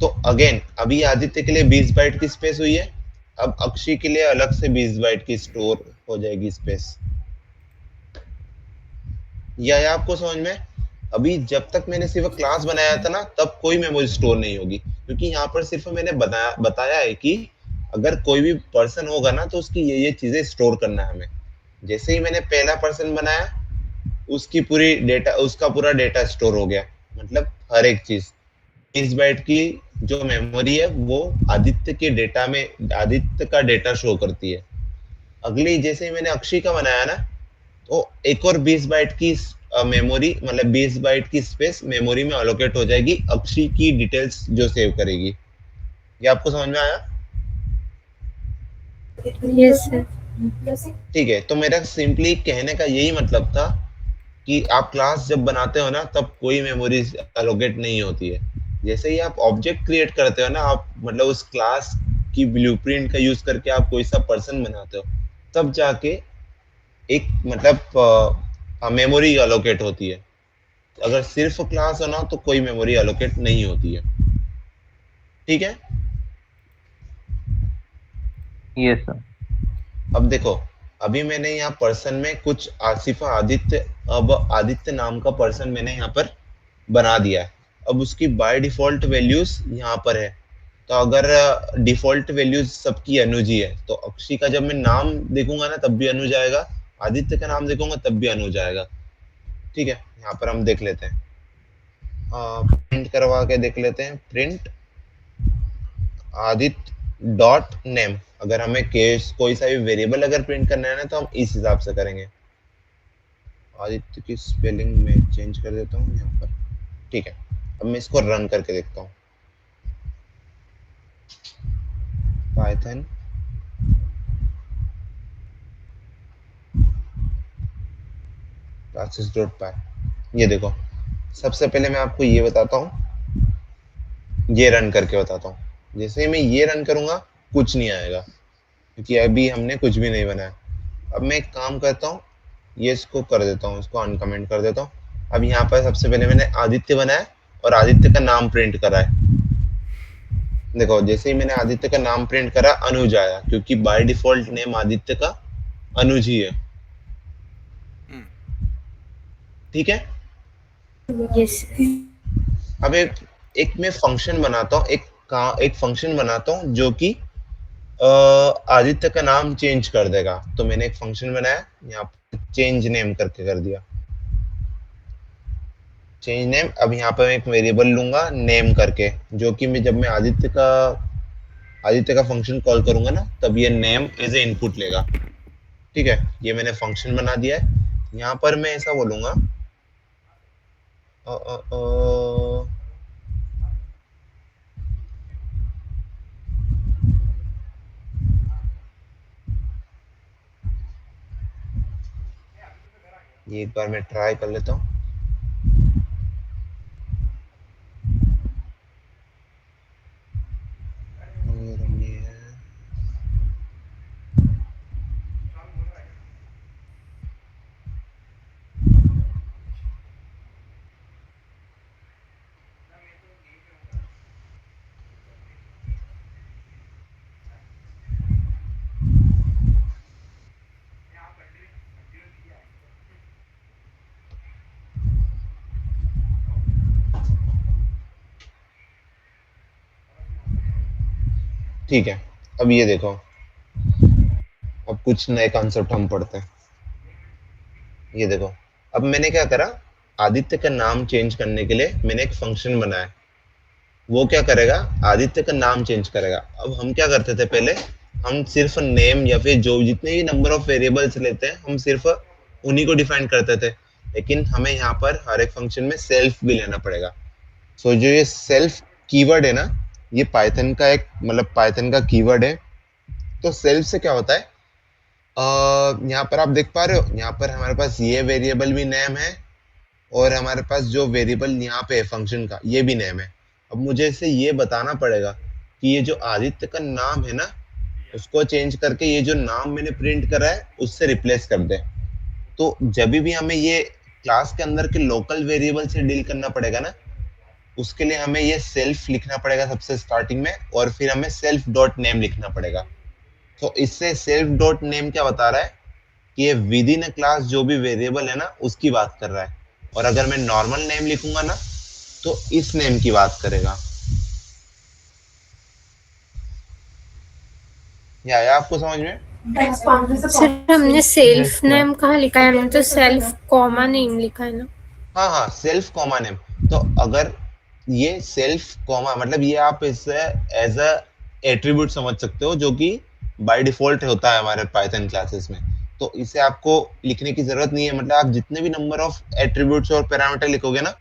तो अगेन अभी आदित्य के लिए 20 बाइट की स्पेस हुई है, अब अक्षी के लिए अलग से 20 बाइट की स्टोर हो जाएगी स्पेस। यह है आपको समझ में? अभी जब तक मैंने सिर्फ क्लास बनाया था ना, तब कोई मेमोरी स्टोर नहीं होगी, क्योंकि यहाँ पर सिर्फ मैंने बताया है कि अगर कोई भी पर्सन होगा ना तो उसकी ये चीजें स्टोर करना है हमें। जैसे ही मैंने पहला पर्सन बनाया, उसका पूरा डेटा स्टोर हो गया, मतलब हर एक चीज। 20 बाइट की जो मेमोरी है वो आदित्य का डेटा शो करती है। अगली जैसे ही मैंने अक्षय का बनाया ना, तो एक और 20 बाइट की मेमोरी, मतलब 20 बाइट की स्पेस मेमोरी में अलोकेट हो जाएगी अक्षय की डिटेल्स जो सेव करेगी। ये आपको समझ में आया? Yes sir. ठीक है, तो मेरा सिंपली कहने का यही मतलब था कि आप क्लास जब बनाते हो ना, तब कोई मेमोरी एलोकेट नहीं होती है। जैसे ही आप ऑब्जेक्ट क्रिएट करते हो ना, आप मतलब उस क्लास की ब्लूप्रिंट का यूज करके आप कोई सा पर्सन बनाते हो, तब जाके एक मतलब मेमोरी एलोकेट होती है। अगर सिर्फ क्लास हो ना तो कोई मेमोरी एलोकेट नहीं होती है, ठीक है। Yes sir. अब देखो, अभी मैंने यहाँ पर्सन में कुछ आसिफा आदित्य, अब आदित्य नाम का पर्सन मैंने यहाँ पर बना दिया है। अब उसकी बाय डिफॉल्ट वैल्यूज यहाँ पर है, तो अगर डिफॉल्ट वैल्यूज सबकी अनुज ही है तो अक्षी का जब मैं नाम देखूंगा ना तब भी अनुज आएगा, आदित्य का नाम देखूंगा तब भी अनुज आएगा, ठीक है। यहाँ पर हम देख लेते हैं, प्रिंट करवा के देख लेते हैं, प्रिंट आदित्य डॉट नेम। अगर हमें केस कोई सा भी वेरिएबल अगर प्रिंट करना है ना तो हम इस हिसाब से करेंगे। आदित्य की स्पेलिंग में चेंज कर देता हूँ यहाँ पर, ठीक है। अब मैं इसको रन करके देखता हूँ, पाइथन classes.py। ये देखो, सबसे पहले मैं आपको ये बताता हूँ, ये रन करके बताता हूँ। जैसे ही मैं ये रन करूंगा कुछ नहीं आएगा, क्योंकि अभी हमने कुछ भी नहीं बनाया। अब मैं एक काम करता हूँ, ये इसको कर देता हूँ, इसको अनकमेंट कर देता हूँ। अब यहाँ पर सबसे पहले मैंने आदित्य बनाया और आदित्य का नाम प्रिंट करा है। देखो, जैसे ही मैंने आदित्य का नाम प्रिंट करा अनुज आया, क्योंकि बाय डिफॉल्ट नेम आदित्य का अनुज ही है, ठीक है। यस। अब एक मैं फंक्शन बनाता हूँ, एक फंक्शन बनाता हूँ जो कि आदित्य का नाम चेंज कर देगा। तो मैंने एक फंक्शन बनाया, यहाँ पर चेंज नेम करके कर दिया, चेंज नेम। अब यहाँ पर मैं एक वेरिएबल लूंगा नेम करके, जो कि मैं जब मैं आदित्य का फंक्शन कॉल करूंगा ना तब ये नेम एज ए इनपुट लेगा, ठीक है। ये मैंने फंक्शन बना दिया है। यहाँ पर मैं ऐसा बोलूंगा, ये एक बार मैं ट्राई कर लेता हूँ। ठीक है, अब ये देखो, अब कुछ नए कॉन्सेप्ट हम पढ़ते हैं। ये देखो, अब मैंने क्या करा, आदित्य का नाम चेंज करने के लिए मैंने एक फंक्शन बनाया। वो क्या करेगा, आदित्य का नाम चेंज करेगा। अब हम क्या करते थे पहले, हम सिर्फ नेम या फिर जो जितने भी नंबर ऑफ वेरिएबल्स लेते हैं हम सिर्फ उन्हीं को डिफाइन करते थे, लेकिन हमें यहाँ पर हर एक फंक्शन में सेल्फ भी लेना पड़ेगा। सो जो ये सेल्फ कीवर्ड है ना, ये पाइथन का एक मतलब पाइथन का कीवर्ड है। तो सेल्फ से क्या होता है, यहाँ पर आप देख पा रहे हो, यहाँ पर हमारे पास ये वेरिएबल भी नेम है और हमारे पास जो वेरिएबल यहाँ पे है फंक्शन का ये भी नेम है। अब मुझे इसे ये बताना पड़ेगा कि ये जो आदित्य का नाम है ना उसको चेंज करके ये जो नाम मैंने प्रिंट करा है उससे रिप्लेस कर दे। तो जब भी हमें ये क्लास के अंदर के लोकल वेरिएबल से डील करना पड़ेगा ना, उसके लिए हमें ये सेल्फ लिखना पड़ेगा सबसे स्टार्टिंग में, और फिर हमें सेल्फ डॉट नेम लिखना पड़ेगा। तो इससे सेल्फ डॉट नेम क्या बता रहा है कि ये विद इन अ क्लास जो भी वेरिएबल है ना उसकी बात कर रहा है, और अगर मैं नॉर्मल नेम लिखूंगा ना तो इस नेम की बात करेगा। ये आया आपको समझ में? सर हमने सेल्फ नेम कहाँ लिखा है, हमने तो सेल्फ कॉमा नेम लिखा है ना। हाँ हाँ, सेल्फ कॉमा नेम। तो अगर ये सेल्फ कॉमा मतलब ये आप इसे एज अ एट्रीब्यूट समझ सकते हो, जो कि बाय डिफॉल्ट होता है हमारे पाइथन क्लासेस में। तो इसे आपको लिखने की जरूरत नहीं है, मतलब आप जितने भी नंबर ऑफ एट्रीब्यूट्स और पैरामीटर लिखोगे ना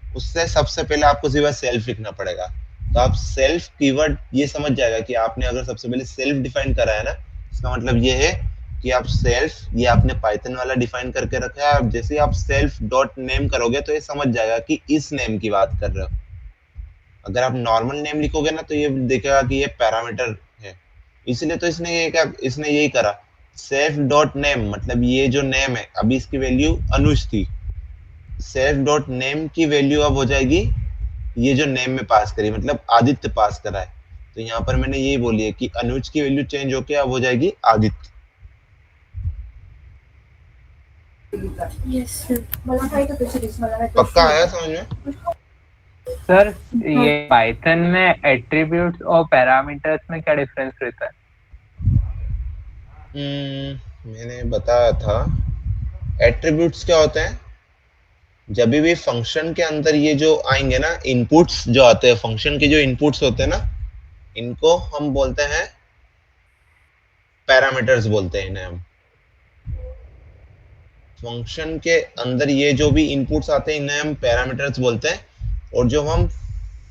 उससे सबसे पहले आपको सिर्फ सेल्फ लिखना पड़ेगा। तो आप सेल्फ कीवर्ड ये समझ जाएगा कि आपने अगर सबसे पहले सेल्फ डिफाइन करा है ना, इसका मतलब ये है कि आप सेल्फ ये आपने पाइथन वाला डिफाइन करके रखा है। अब जैसे ही आप सेल्फ डॉट नेम करोगे तो ये समझ जाएगा कि इस नेम की बात कर रहे हो। अगर आप नॉर्मल नेम लिखोगे ना तो ये देखेगा कि ये पैरामीटर है, इसलिए तो इसने यही करा सेल्फ डॉट नेम, मतलब ये जो नेम है अभी इसकी वैल्यू अनुज थी, सेल्फ डॉट नेम की वैल्यू अब हो जाएगी ये जो नेम में पास करी, मतलब आदित्य पास करा है, तो यहाँ पर मैंने यही बोली है कि अनुज की वैल्यू चेंज होके अब हो जाएगी आदित्य। Yes sir. पक्का आया समझ में? सर ये पाइथन में एट्रीब्यूट्स और पैरामीटर्स में क्या डिफरेंस रहता है? मैंने बताया था एट्रीब्यूट्स क्या होते हैं, जब भी फंक्शन के अंदर ये जो आएंगे ना इनपुट्स जो आते हैं, फंक्शन के जो इनपुट्स होते हैं ना, इनको हम बोलते हैं पैरामीटर्स बोलते हैं इन्हें हम। फंक्शन के अंदर ये जो भी इनपुट्स आते हैं इन्हें हम पैरामीटर्स बोलते हैं, और जो हम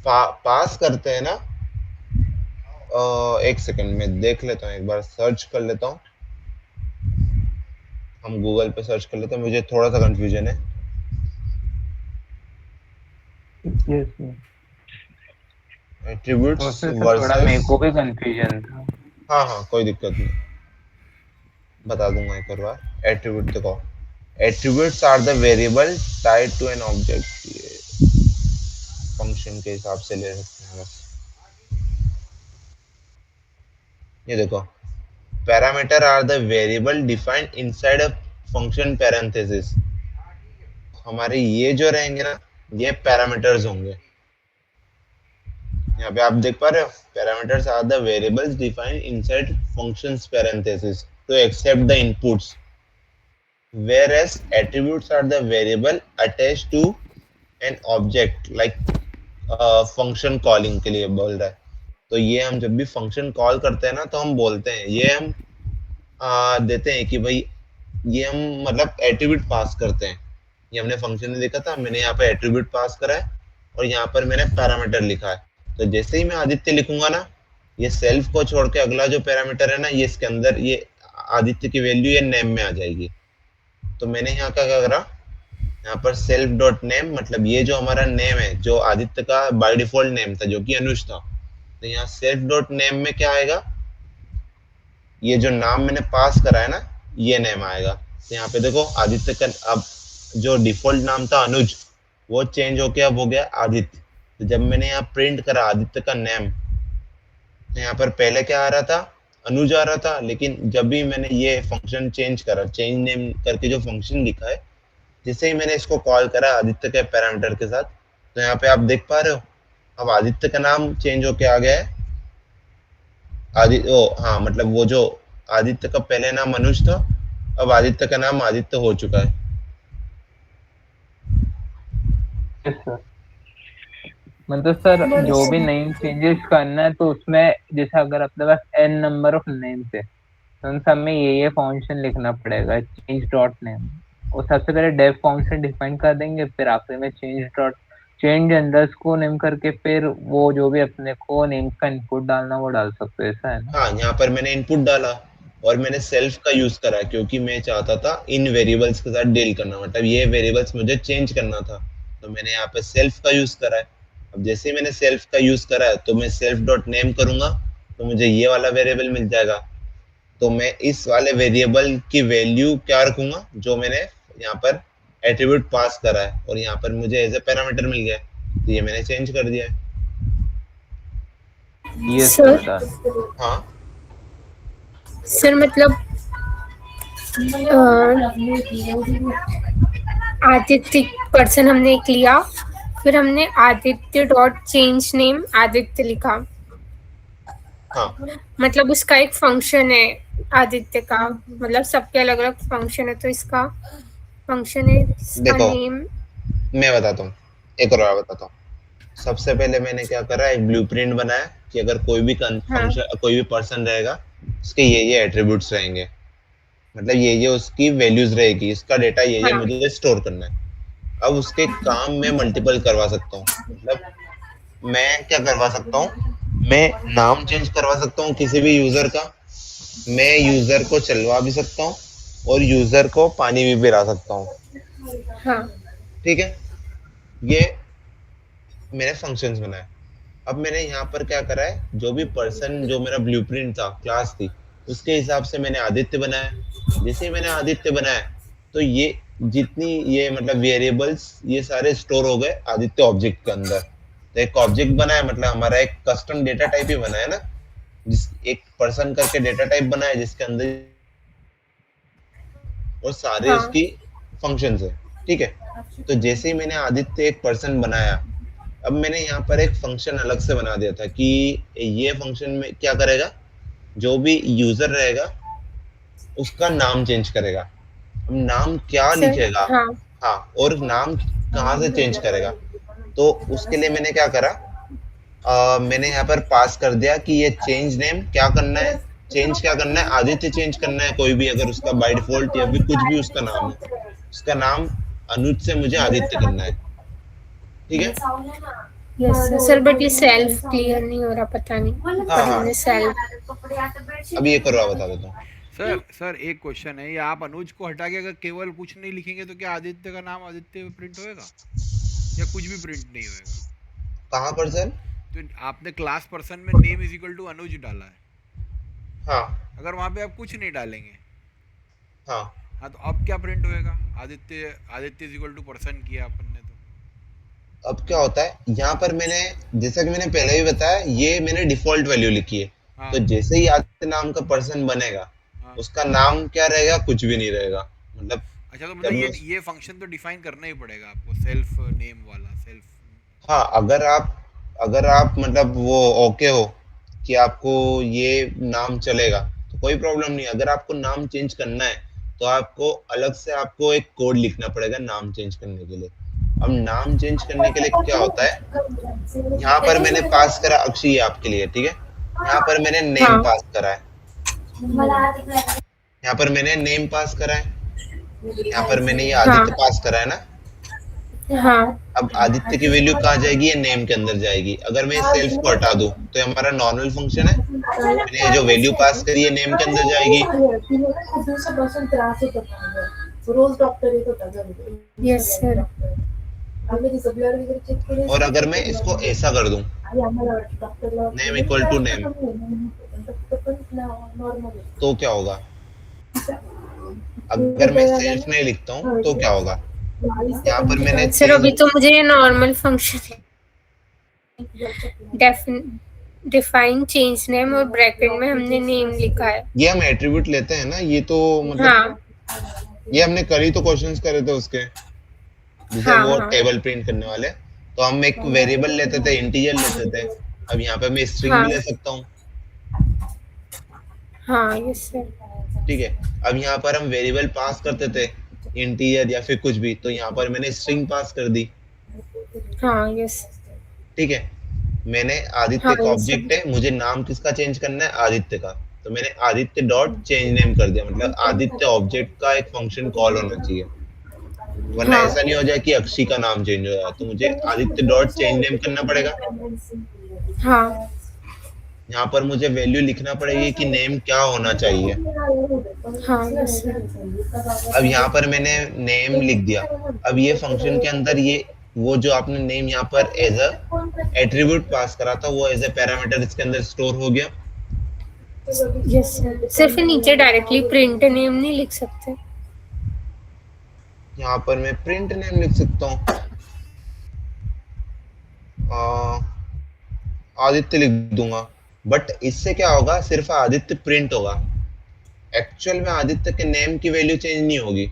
पास करते हैं ना, एक सेकंड में देख लेता हूँ, एक बार सर्च कर लेता हूँ, हम गूगल पे सर्च कर लेते हैं, मुझे थोड़ा सा कंफ्यूजन है। यस सर, एट्रीब्यूट्स थोड़ा मेरे को भी कंफ्यूजन था। हाँ कोई दिक्कत नहीं, बता दूंगा एक और बार। एट्रीब्यूट देखो, attributes are the variable tied to an object, function के हिसाब से ले सकते हैं बस। ये देखो, parameter are the variable defined inside a function parenthesis, हमारे ये जो रहेंगे ना ये पैरामीटर्स होंगे। यहाँ पे आप देख पा रहे हो, parameters are the variables defined inside functions parenthesis to accept the inputs, whereas attributes are the variable attached to an object, like function calling के लिए बोल रहा है। तो ये हम जब भी फंक्शन कॉल करते हैं ना तो हम बोलते हैं, ये हम देते हैं कि भाई ये हम मतलब एट्रीब्यूट पास करते हैं। ये हमने फंक्शन में लिखा था, मैंने यहाँ पे एट्रीब्यूट पास करा है और यहाँ पर मैंने पैरामीटर लिखा है। तो जैसे ही मैं आदित्य लिखूंगा ना, ये सेल्फ को छोड़ के अगला जो पैरामीटर है ना, ये इसके अंदर ये आदित्य की वैल्यू ये नेम में आ जाएगी। तो मैंने यहाँ क्या करा, यहाँ पर सेल्फ डॉट नेम, मतलब ये जो हमारा नेम है जो आदित्य का बाय डिफॉल्ट नेम था जो कि अनुज था, तो यहाँ सेल्फ डॉट नेम में क्या आएगा, ये जो नाम मैंने पास करा है ना ये नेम आएगा। तो यहाँ पे देखो आदित्य का अब जो डिफॉल्ट नाम था अनुज, वो चेंज होके अब हो गया आदित्य। तो जब मैंने यहाँ प्रिंट करा आदित्य का नेम, तो यहाँ पर पहले क्या आ रहा था, अनुज आ रहा था, लेकिन जब भी मैंने ये फंक्शन चेंज करा, चेंज नेम करके जो फंक्शन लिखा है, जैसे ही मैंने इसको कॉल करा आदित्य के पैरामीटर के साथ, तो यहाँ पे आप देख पा रहे हो अब आदित्य का नाम चेंज होके आ गया है हाँ, मतलब वो जो आदित्य का पहले नाम अनुज था, अब आदित्य का नाम आदित्य हो चुका है। यस सर, मतलब सर जो भी नेम चेंजेस करना है तो उसमें जैसे अगर अपने पास n नंबर ऑफ नेम्स है तो उन सब में ये फंक्शन लिखना पड़ेगा, चेंज डॉट नेम, और सबसे पहले डेफ फंक्शन डिफाइन कर देंगे, फिर आखिर में चेंज अंडरस्कोर नेम करके फिर वो जो भी अपने को नेम का इनपुट डालना वो डाल सकते हैं, ऐसा है ना? हाँ, यहाँ पर मैंने इनपुट डाला और मैंने सेल्फ का यूज करा क्योंकि मैं चाहता था इन वेरिएबल्स के साथ डील करना, मतलब ये वेरिएबल्स मुझे चेंज करना था, तो मैंने यहाँ पे सेल्फ का यूज करा है। अब जैसे ही मैंने सेल्फ का यूज करा है तो मैं सेल्फ डॉट नेम करूंगा तो मुझे ये वाला वेरिएबल मिल जाएगा। तो मैं इस वाले वेरिएबल की वैल्यू क्या रखूंगा जो मैंने यहाँ पर एट्रीब्यूट पास करा है, और यहाँ पर मुझे एज ए पैरामीटर मिल गया, तो ये मैंने चेंज कर दिया है। Yes sir sir. हाँ सर मतलब आदित्य पर्सन हमने एक लिया, फिर हमने Aditya dot change name Aditya लिखा, हाँ, मतलब उसका एक फंक्शन है आदित्य का, मतलब सबके अलग अलग फंक्शन है, तो इसका फंक्शन है इसका देखो, नेम। मैं बताता हूँ, एक और बार बताता हूँ। सबसे पहले मैंने क्या करा, एक ब्लूप्रिंट बनाया कि अगर कोई भी फंक्शन कोई भी पर्सन रहेगा उसके ये एट्रीब्यूट्स रहेंगे, मतलब ये उसकी वैल्यूज रहेगी, इसका डेटा ये मुझे स्टोर करना है। अब उसके काम में मल्टीपल करवा सकता हूँ, मतलब मैं क्या करवा सकता हूँ, मैं नाम चेंज करवा सकता हूँ किसी भी यूजर का, मैं यूजर को चलवा भी सकता हूँ और यूजर को पानी भी पिला सकता हूँ। हाँ ठीक है, ये मैंने फंक्शंस बनाए। अब मैंने यहाँ पर क्या करा है, जो भी पर्सन जो मेरा ब्लूप्रिंट था क्लास थी उसके हिसाब से मैंने आदित्य बनाया। जैसे ही मैंने आदित्य बनाया तो ये जितनी ये मतलब वेरिएबल्स ये सारे स्टोर हो गए आदित्य ऑब्जेक्ट के अंदर। तो एक ऑब्जेक्ट बना है मतलब हमारा एक कस्टम डेटा टाइप ही बना है ना, जिस एक पर्सन करके डेटा टाइप बना है जिसके अंदर और सारे हाँ उसकी फंक्शंस है। ठीक है, तो जैसे ही मैंने आदित्य एक पर्सन बनाया, अब मैंने यहाँ पर एक फंक्शन अलग से बना दिया था कि ये फंक्शन में क्या करेगा, जो भी यूजर रहेगा उसका नाम चेंज करेगा। अब नाम क्या सर। लिखेगा, हाँ हाँ, और नाम कहाँ से चेंज करेगा, तो उसके लिए मैंने क्या करा, मैंने यहाँ पर पास कर दिया कि ये चेंज नेम क्या करना है, चेंज क्या करना है, आदित्य चेंज करना है कोई भी अगर उसका बाय डिफॉल्ट या फिर कुछ भी उसका नाम है, उसका नाम अनुज से मुझे आदित्य करना है। ठीक है, यस सर। सर बट ये सेल्फ क्लियर नहीं हो रहा, पता नहीं हाँ पर हाँ, हमने सेल्फ। अब ये करो, आप बता देता हूँ। सर एक क्वेश्चन है, ये आप अनुज को हटा के अगर केवल कुछ नहीं लिखेंगे तो क्या आदित्य का नाम आदित्य प्रिंट होएगा या कुछ भी प्रिंट नहीं होएगा? कहाँ पर सर? तो आपने क्लास पर्सन में नेम इज इक्वल टू अनुज डाला है, हाँ अगर वहाँ पे आप कुछ नहीं डालेंगे, हाँ, हाँ, तो अब क्या प्रिंट होएगा? Aditya Aditya is equal to person किया अपन ने तो। अब क्या होता है यहाँ पर मैंने, जैसा कि मैंने पहले भी बताया, ये मैंने डिफॉल्ट वैल्यू लिखी है। हाँ तो जैसे ही आदित्य नाम का पर्सन बनेगा, हाँ। उसका नाम क्या रहेगा, कुछ भी नहीं रहेगा। मतलब अच्छा, तो जब मतलब मैं ये फंक्शन तो डिफाइन करना ही पड़ेगा आपको, सेल्फ नेम वाला सेल्फ। हाँ, अगर आप मतलब वो ओके हो कि आपको ये नाम चलेगा तो कोई प्रॉब्लम नहीं। अगर आपको नाम चेंज करना है तो आपको अलग से आपको एक कोड लिखना पड़ेगा नाम चेंज करने के लिए। अब नाम चेंज करने के लिए क्या होता है, यहाँ पर मैंने पास करा अक्षय आपके लिए, ठीक है, यहाँ पर मैंने नेम हाँ पास करा है, यहाँ पर मैंने नेम पास करा है, यहाँ पर मैंने ये आदित्य हाँ पास करा है ना। हाँ अब आदित्य की वैल्यू कहाँ जाएगी, ये नेम के अंदर जाएगी। अगर मैं सेल्फ को हटा दूं तो ये हमारा नॉर्मल फंक्शन है, मैंने जो वैल्यू पास करी है नेम के अंदर जाएगी। Yes sir. और अगर मैं इसको ऐसा कर दूं, नेम इक्वल टू नेम, तो क्या होगा, अगर मैं सेल्फ नहीं लिखता हूं तो क्या होगा, यहाँ पर मैंने सर अभी चेंज, तो मुझे ये नॉर्मल फंक्शन है, डिफाइन चेंज नेम और ब्रैकेट में हमने नेम लिखा है। ये हम एट्रीब्यूट लेते हैं ना, ये तो मतलब हाँ ये हमने कल ही तो क्वेश्चंस करे थे उसके, जैसे हाँ वो हाँ टेबल प्रिंट करने वाले, तो हम एक वेरिएबल लेते थे, इंटीजर लेते थे। अब यहाँ पे मैं स्ट्रिंग भी हाँ ले सकता हूँ। हाँ यस सर। ठीक है, अब यहाँ पर हम वेरिएबल पास करते थे, इंटीजर या फिर कुछ भी, तो यहाँ पर मैंने स्ट्रिंग पास कर दी। हाँ यस। ठीक है, मैंने आदित्य हाँ का यस ऑब्जेक्ट सर। है, मुझे नाम किसका चेंज करना है, आदित्य का, तो मैंने आदित्य डॉट चेंज नेम कर दिया। मतलब आदित्य ऑब्जेक्ट का एक फंक्शन कॉल होना चाहिए, वरना हाँ ऐसा नहीं हो जाए कि अक्षी का नाम चेंज हो जाए, तो मुझे आदित्य डॉट चेंज नेम करना पड़ेगा। हाँ यहाँ पर मुझे वैल्यू लिखना पड़ेगी कि नेम क्या होना चाहिए। हाँ यस सर। अब यहाँ पर मैंने नेम लिख दिया। अब ये फंक्शन के अंदर ये वो जो आपने नेम यहाँ पर एज अ एट्रीब्यूट पास करा था, वो एज अ पैरामीटर इसके अंदर स्टोर हो गया। Yes sir. सिर्फ नीचे डायरेक्टली प्रिंट नेम नहीं लिख सकते? यहाँ पर मैं प्रिंट नेम लिख सकता हूँ, आदित्य लिख दूंगा, बट इससे क्या होगा, सिर्फ आदित्य प्रिंट होगा, एक्चुअल में आदित्य के नेम की वैल्यू चेंज नहीं होगी।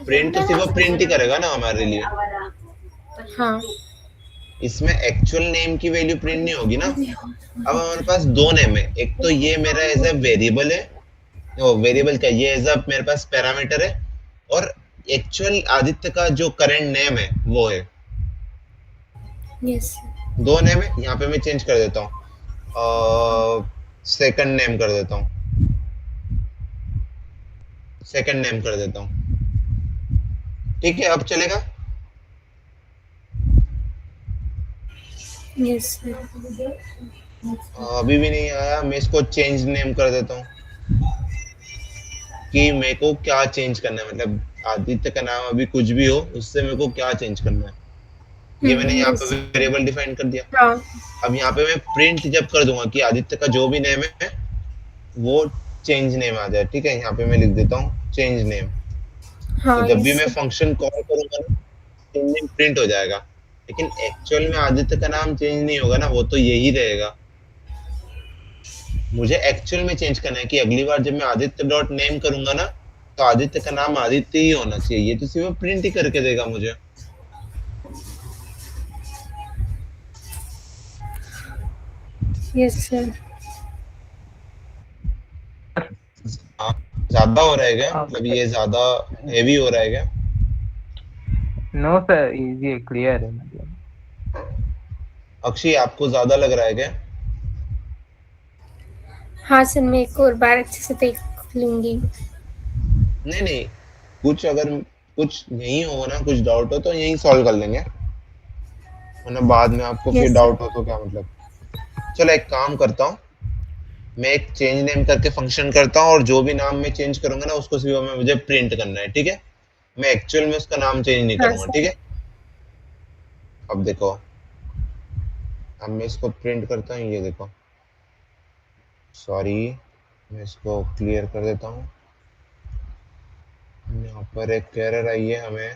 प्रिंट तो सिर्फ प्रिंट ही करेगा ना हमारे लिए, हाँ इसमें एक्चुअल नेम की वैल्यू प्रिंट नहीं होगी ना। अब हमारे पास दो नेम है, एक तो ये मेरा एज अ वेरिएबल है, वो वेरिएबल का ये एज अ मेरे पास पैरामीटर है, और एक्चुअल आदित्य का जो करंट नेम है वो है। यस दो नेम है, यहाँ पे मैं चेंज कर देता हूँ, सेकंड नेम कर देता हूँ, सेकंड नेम कर देता हूँ। ठीक है, अब चलेगा। Yes sir. अभी भी नहीं आया, मैं इसको चेंज नेम कर देता हूँ कि मेरे को क्या चेंज करना है, मतलब आदित्य का नाम अभी कुछ भी हो, उससे मेरे को क्या चेंज करना है, ये मैंने यहाँ पे वेरिएबल डिफाइन कर दिया। हाँ अब यहाँ पे मैं प्रिंट जब कर दूंगा कि आदित्य का जो भी नेम है वो चेंज नेम आ जाए। ठीक है, यहाँ पे मैं लिख देता हूँ चेंज नेम। हाँ तो जब भी इस मैं फंक्शन कॉल करूंगा ना, चेंज नेम प्रिंट हो जाएगा, लेकिन एक्चुअल में आदित्य का नाम चेंज नहीं होगा ना, वो तो यही रहेगा। मुझे एक्चुअल में चेंज करना है कि अगली बार जब मैं आदित्य डॉट नेम करूंगा ना, तो आदित्य का नाम आदित्य ही होना चाहिए। ये तो सिर्फ प्रिंट ही करके देगा मुझे। Yes sir. हाँ, ज्यादा हो रहा है क्या? मतलब ओके। ये ज्यादा हेवी हो रहा है क्या? नो सर, इजी है, क्लियर है मतलब। अक्षय, आपको ज्यादा लग रहा है क्या? हाँ सर, मैं एक और बार अच्छे से देख लूंगी। नहीं नहीं, कुछ अगर कुछ यही हो ना, कुछ डाउट हो तो यही सॉल्व कर लेंगे, वरना बाद में आपको फिर यस सर। डाउट हो तो क्या मतलब। चलो एक काम करता हूँ, मैं एक चेंज नेम करके फंक्शन करता हूँ, और जो भी नाम मैं चेंज करूंगा ना, उसको सिर्फ मैं मुझे प्रिंट करना है, ठीक है? मैं एक्चुअल में उसका नाम चेंज नहीं हाँ करूंगा, ठीक सर। है? अब देखो, अब मैं इसको प्रिंट करता हूँ, ये देखो। सॉरी, मैं इसको क्लियर कर देता हूँ। यहाँ पर एक एरर आई है हमें।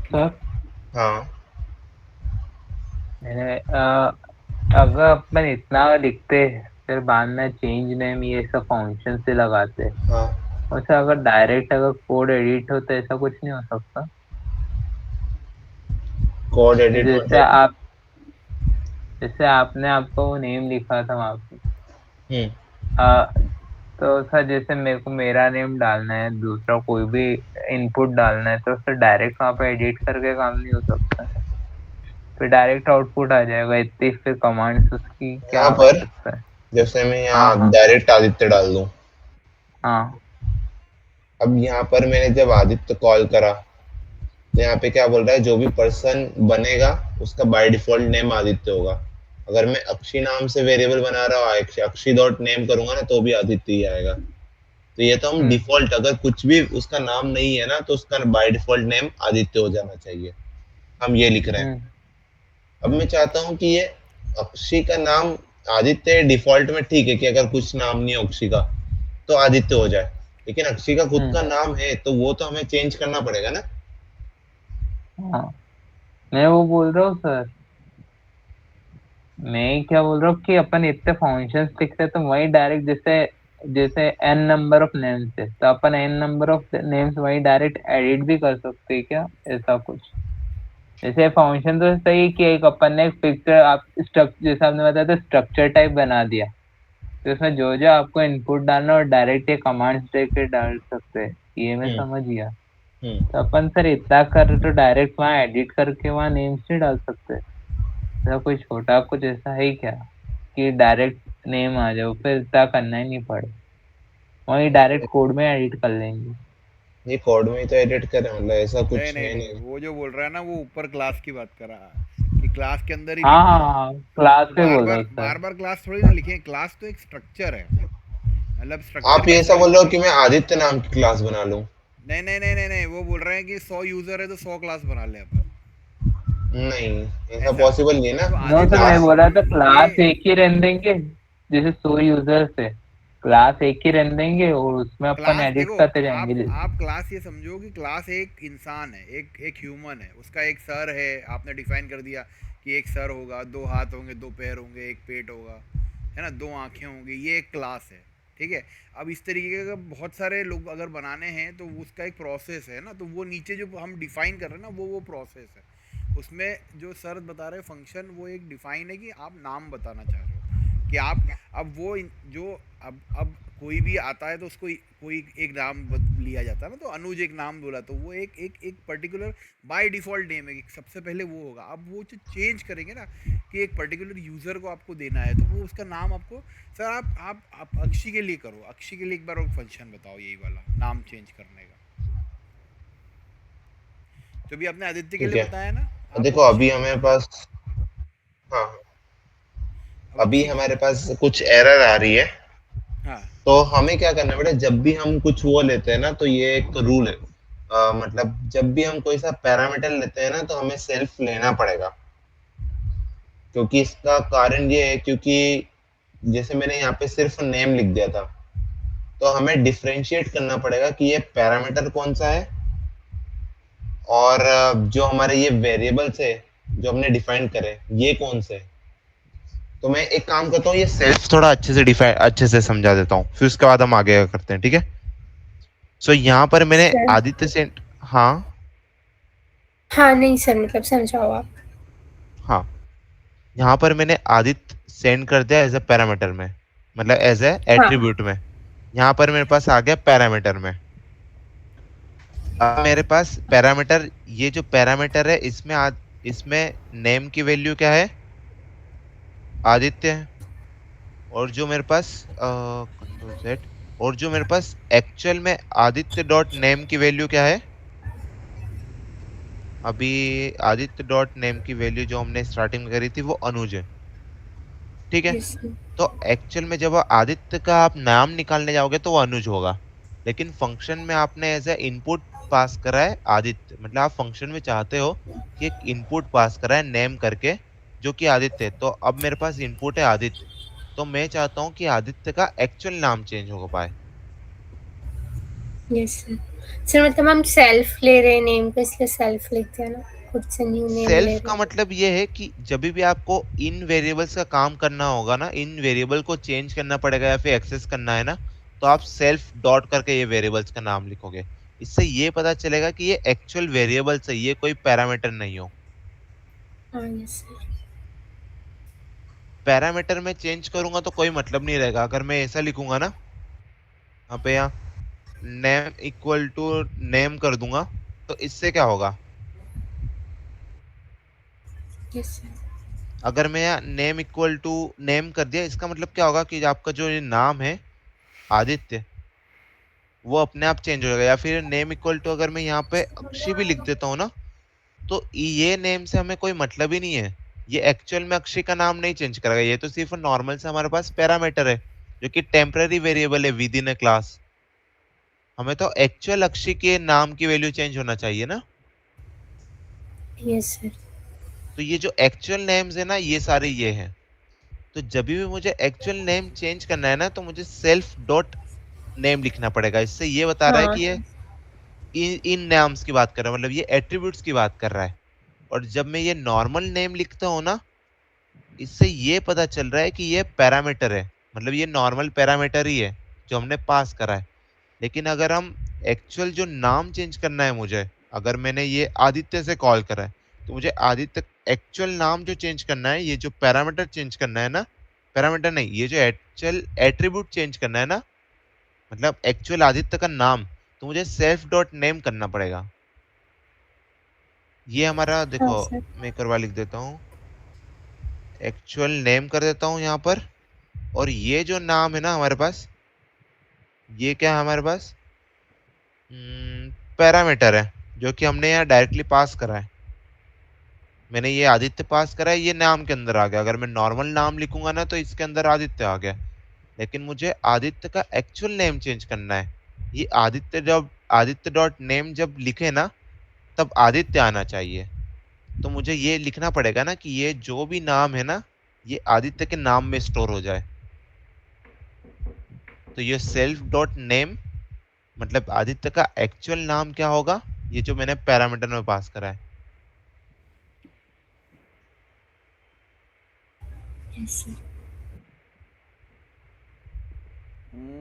सर हाँ मैंने अगर अपन इतना लिखते फिर बाद में चेंज नेम ये सब फंक्शन से लगाते, हाँ, और सर अगर डायरेक्ट अगर कोड एडिट हो तो ऐसा कुछ नहीं हो सकता? कोड एडिट जैसे होते। आप जैसे आपने आपका वो नेम लिखा था वहाँ पे, हम्म। आ, तो सर जैसे मेरे को मेरा नेम डालना है, दूसरा कोई भी इनपुट डालना है, तो सर डायरेक्ट वहाँ पे एडिट करके काम नहीं हो सकता? फिर डायरेक्ट आउटपुट आ जाएगा, इतनी फिर कमांड्स उसकी क्या यहाँ पर आवश्यकता है? जैसे मैं हाँ यहाँ हाँ डायरेक्ट आदित्य डाल दूँ, हाँ। अब यहाँ पर मैंने जब आदित्य कॉल करा, तो यहाँ पे क्या बोल रहा है, जो भी पर्सन बनेगा उसका बाय डिफॉल्ट नेम आदित्य होगा। अगर मैं अक्षी नाम से वेरिएबल बना रहा हूँ, अक्षी डॉट नेम करूंगा ना, तो भी आदित्य ही आएगा। तो ये तो हम हम्म डिफॉल्ट, अगर कुछ भी उसका नाम नहीं है ना, तो उसका बाय डिफॉल्ट नेम आदित्य हो जाना चाहिए। हम ये लिख रहे हैं। हम्म अब मैं चाहता हूँ कि ये अक्षी का नाम आदित्य डिफॉल्ट में ठीक है, कि अगर कुछ नाम नहीं है अक्षी का तो आदित्य हो जाए, लेकिन अक्षी का खुद हम्म। का नाम है, तो वो तो हमें चेंज करना पड़ेगा ना। हाँ, मैं वो बोल रहा हूँ सर, मैं क्या बोल रहा हूँ कि अपन इतने फंक्शंस लिखते हैं तो वही डायरेक्ट, जैसे जैसे एन नंबर ऑफ नेम्स है तो अपन एन नंबर ऑफ नेम्स वही डायरेक्ट एडिट भी कर सकते हैं क्या, ऐसा कुछ? जैसे फंक्शन तो सही है कि एक अपन ने एक पिक्चर आप स्ट्रक्चर जैसे आपने बताया था स्ट्रक्चर टाइप बना दिया, तो उसमें जो जो आपको इनपुट डालना और डायरेक्ट ये कमांड्स दे के डाल सकते हैं, ये मैं हम्म। समझ गया। हम्म। तो अपन सर इतना कर तो डायरेक्ट वहाँ एडिट करके वहाँ नेम्स नहीं डाल सकते? ऐसा कोई छोटा कुछ ऐसा है क्या कि डायरेक्ट नेम आ जाओ, फिर इतना करना ही नहीं पड़े, वही डायरेक्ट कोड में एडिट कर लेंगे? ये कोड में ही तो एडिट करें, मतलब ऐसा नहीं कुछ नहीं है नहीं, नहीं। वो जो बोल रहा है ना वो ऊपर क्लास की बात कर रहा है कि क्लास के अंदर ही हाँ लिखना हाँ है। हाँ, क्लास तो पे बोल रहा हूँ सर। बार बार क्लास थोड़ी ना लिखें, क्लास तो एक स्ट्रक्चर है, मतलब स्ट्रक्चर आप के ये ऐसा अंदर। बोल रहे हो कि मैं आदित्य नाम की क्लास बना लूं? नहीं नहीं नहीं नहीं नहीं, वो बोल रहे हैं कि 100 यूजर है तो 100 क्लास बना ले अपन, नहीं, ऐसा ऐसा। पॉसिबल नहीं है ना। तो नो सर, मैं क्लास, बोल रहा था ये क्लास एक ही रहने देंगे, जैसे 100 यूजर्स है, क्लास एक ही रहने देंगे और उसमें अपन क्लास एडिट देखो, करते जाएंगे। आप क्लास ये समझो कि क्लास एक इंसान है, एक एक ह्यूमन है, उसका एक सर है, आपने डिफाइन कर दिया कि एक सर होगा, दो हाथ होंगे, दो पैर होंगे, एक पेट होगा, है ना, दो आंखें होंगी, ये एक क्लास है। ठीक है। अब इस तरीके का बहुत सारे लोग अगर बनाने हैं तो उसका एक प्रोसेस है ना, तो वो नीचे जो हम डिफाइन कर रहे हैं ना वो प्रोसेस है। उसमें जो सर बता रहे फंक्शन वो एक डिफाइन है कि आप नाम बताना चाह रहे हो कि आप, अब वो जो अब कोई भी आता है तो उसको कोई एक नाम लिया जाता है ना, तो अनुज एक नाम बोला तो वो एक एक एक पर्टिकुलर बाय डिफ़ॉल्ट नेम है, सबसे पहले वो होगा। अब वो जो चेंज करेंगे ना कि एक पर्टिकुलर यूज़र को आपको देना है, तो वो उसका नाम आपको सर आप अक्षी के लिए करो, अक्षी के लिए एक बार वो फंक्शन बताओ, यही वाला नाम चेंज करने का जो भी आपने आदित्य के ठीक लिए है। बताया ना, आप देखो वो अभी अक्षी हमारे पास, हाँ, अब अभी अक्षी हमारे पास कुछ एरर आ रही है। हाँ तो हमें क्या करना है बेटा, जब भी हम कुछ वो लेते हैं ना, तो ये एक रूल है। मतलब जब भी हम कोई सा पैरामीटर लेते हैं ना, तो हमें सेल्फ लेना पड़ेगा। क्योंकि इसका कारण ये है, क्योंकि जैसे मैंने यहाँ पे सिर्फ नेम लिख दिया था, तो हमें डिफरेंशिएट करना पड़ेगा कि ये पैरामीटर कौन सा है, और जो हमारे ये वेरिएबल्स है जो हमने डिफाइन करे, ये कौन से हैं। तो मैं एक काम करता हूँ, ये सेल्फ थोड़ा अच्छे से समझा देता हूँ, फिर उसके बाद हम आगे करते हैं, ठीक है। सो यहाँ पर मैंने सर आदित्य से, हाँ हाँ नहीं सर, मतलब समझाओ आप। हाँ, यहाँ पर मैंने आदित्य सेंड कर दिया एज ए पैरामीटर में, मतलब एज ए हाँ एट्रीब्यूट में। यहाँ पर मेरे पास आ गया पैरामीटर में। अब मेरे पास पैरामीटर, ये जो पैरामीटर है इसमें नेम की वैल्यू क्या है, आदित्य है। और जो मेरे पास कंट्रोल जेड, और जो मेरे पास एक्चुअल में आदित्य डॉट नेम की वैल्यू क्या है, अभी आदित्य डॉट नेम की वैल्यू जो हमने स्टार्टिंग में करी थी वो अनुज है, ठीक है। Yes sir. तो एक्चुअल में जब आदित्य का आप नाम निकालने जाओगे तो वो अनुज होगा, लेकिन फंक्शन में आपने एज ए इनपुट पास करा है आदित्य, मतलब आप फंक्शन में चाहते हो कि एक इनपुट पास करा है नेम करके जो कि आदित्य है। तो अब मेरे पास इनपुट है आदित्य, तो मैं चाहता हूँ कि आदित्य का एक्चुअल नाम चेंज हो पाए। Yes sir. सर मतलब हम सेल्फ ले रहे हैं नेम को, इसलिए सेल्फ लिखते हैं ना, खुद से न्यू नेम ले सेल्फ रहे का हैं। मतलब ये है कि जब भी आपको इन वेरिएबल्स का काम करना होगा ना, इन वेरिएबल को चेंज करना पड़ेगा या फिर एक्सेस करना है ना, तो आप सेल्फ डॉट करके ये वेरिएबल्स का नाम लिखोगे। इससे ये पता चलेगा कि ये एक्चुअल वेरिएबल्स है, ये कोई पैरामीटर नहीं हो। हाँ यस सर। पैरामीटर में चेंज करूंगा तो कोई मतलब नहीं रहेगा। अगर मैं ऐसा लिखूंगा ना, यहाँ पे यहाँ नेम इक्वल टू नेम कर दूंगा, तो इससे क्या होगा, यस सर। अगर मैं यहाँ नेम इक्वल टू नेम कर दिया, इसका मतलब क्या होगा कि आपका जो ये नाम है आदित्य, वो अपने आप चेंज हो जाएगा। या फिर नेम इक्वल टू अगर मैं यहाँ पे अक्षी भी लिख देता हूँ ना, तो ये नेम से हमें कोई मतलब ही नहीं है। ये एक्चुअल में अक्षय का नाम नहीं चेंज करेगा, ये तो सिर्फ नॉर्मल से हमारे पास पैरामीटर है जो कि टेम्पररी वेरिएबल है विद इन अ क्लास। हमें तो एक्चुअल अक्षय के नाम की वैल्यू चेंज होना चाहिए ना। Yes sir. तो ये जो एक्चुअल नेम्स है ना, ये सारे ये हैं। तो जब भी मुझे एक्चुअल नेम चेंज करना है ना, तो मुझे सेल्फ डॉट नेम लिखना पड़ेगा। इससे ये बता रहा है हाँ कि ये इन नाम्स की बात कर रहा है, मतलब ये एट्रीब्यूट्स की बात कर रहा है। और जब मैं ये नॉर्मल नेम लिखता हूँ ना, इससे ये पता चल रहा है कि ये पैरामीटर है, मतलब ये नॉर्मल पैरामीटर ही है जो हमने पास करा है। लेकिन अगर हम एक्चुअल जो नाम चेंज करना है मुझे, अगर मैंने ये आदित्य से कॉल करा है, तो मुझे आदित्य एक्चुअल नाम जो चेंज करना है, ये जो पैरामीटर चेंज करना है ना, पैरामीटर नहीं, ये जो एक्चुअल एट्रीब्यूट चेंज करना है ना, मतलब एक्चुअल आदित्य का नाम, तो मुझे सेल्फ डॉट नेम करना पड़ेगा। ये हमारा हाँ देखो, सर। मैं करवा लिख देता हूँ, एक्चुअल नेम कर देता हूँ यहाँ पर। और ये जो नाम है ना हमारे पास, ये क्या है हमारे पास, पैरामीटर है जो कि हमने यहाँ डायरेक्टली पास करा है। मैंने ये आदित्य पास करा है, ये नाम के अंदर आ गया। अगर मैं नॉर्मल नाम लिखूंगा ना, तो इसके अंदर आदित्य आ गया। लेकिन मुझे आदित्य का एक्चुअल नेम चेंज करना है। ये आदित्य डॉट नेम जब लिखे ना, तब आदित्य आना चाहिए। तो मुझे ये लिखना पड़ेगा ना कि ये जो भी नाम है ना, ये आदित्य के नाम में स्टोर हो जाए। तो ये सेल्फ डॉट नेम मतलब आदित्य का एक्चुअल नाम क्या होगा, ये जो मैंने पैरामीटर में पास करा है। Yes sir.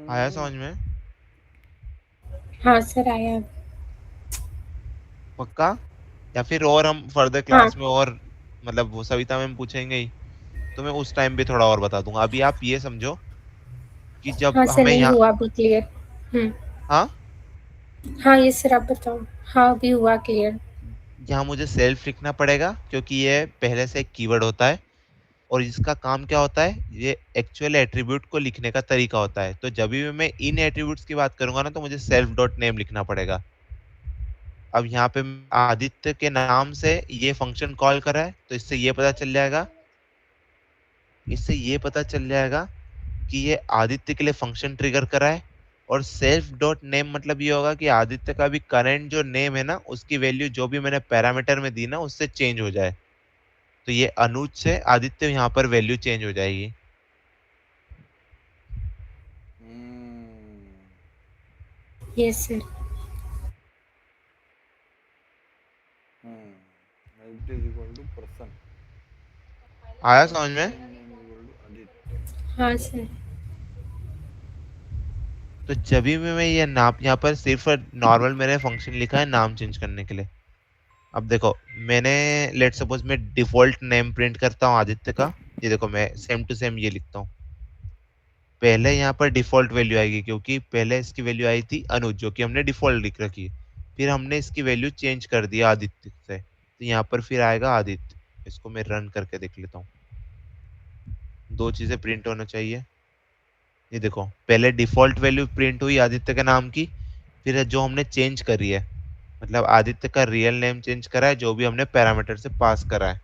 आया समझ में? हाँ सर आया। पक्का? या फिर और हम फर्दर हाँ क्लास में और मतलब वो सविता मैम पूछेंगे ही, तो मैं उस टाइम भी थोड़ा और बता दूंगा। अभी आप ये समझो कि जब हाँ सर, हमें नहीं यहाँ हुआ अभी क्लियर। हाँ हाँ ये सर आप बताओ। हाँ अभी हुआ क्लियर। यहाँ मुझे सेल्फ लिखना पड़ेगा क्योंकि ये पहले से एक कीवर्ड होता है और इसका काम क्या होता है, ये एक्चुअल एट्रीब्यूट को लिखने का तरीका होता है। तो जब भी मैं इन एट्रीब्यूट्स की बात करूंगा ना तो मुझे सेल्फ डॉट नेम लिखना पड़ेगा। अब यहाँ पे आदित्य के नाम से ये फंक्शन कॉल करा है तो इससे ये पता चल जाएगा कि ये आदित्य के लिए फंक्शन ट्रिगर करा है। और सेल्फ डॉट नेम मतलब ये होगा कि आदित्य का भी करंट जो नेम है ना उसकी वैल्यू जो भी मैंने पैरामीटर में दी ना उससे चेंज हो जाए। तो ये अनुज से आदित्य यहाँ पर वैल्यू चेंज हो जाएगी। Yes sir. It is equal to person. आया समझ में? Equal to Aditya. हाँ सर। तो जब भी मैं ये नाम यहाँ पर सिर्फ नॉर्मल मैंने फंक्शन लिखा है नाम चेंज करने के लिए। अब देखो मैंने लेट सपोज मैं डिफॉल्ट नेम प्रिंट करता हूँ आदित्य का। ये देखो मैं सेम टू सेम ये लिखता हूँ। पहले यहाँ पर डिफॉल्ट वैल्यू आएगी क्योंकि पहले इसकी वैल्यू आई थी अनुज जो कि हमने डिफॉल्ट लिख रखी है। फिर हमने इसकी वैल्यू चेंज कर दिया आदित्य से तो यहाँ पर फिर आएगा आदित्य। इसको मैं रन करके देख लेता हूँ। दो चीजें प्रिंट होना चाहिए। ये देखो पहले डिफॉल्ट वैल्यू प्रिंट हुई आदित्य के नाम की, फिर जो हमने चेंज करी है मतलब आदित्य का रियल नेम चेंज करा है जो भी हमने पैरामीटर से पास करा है।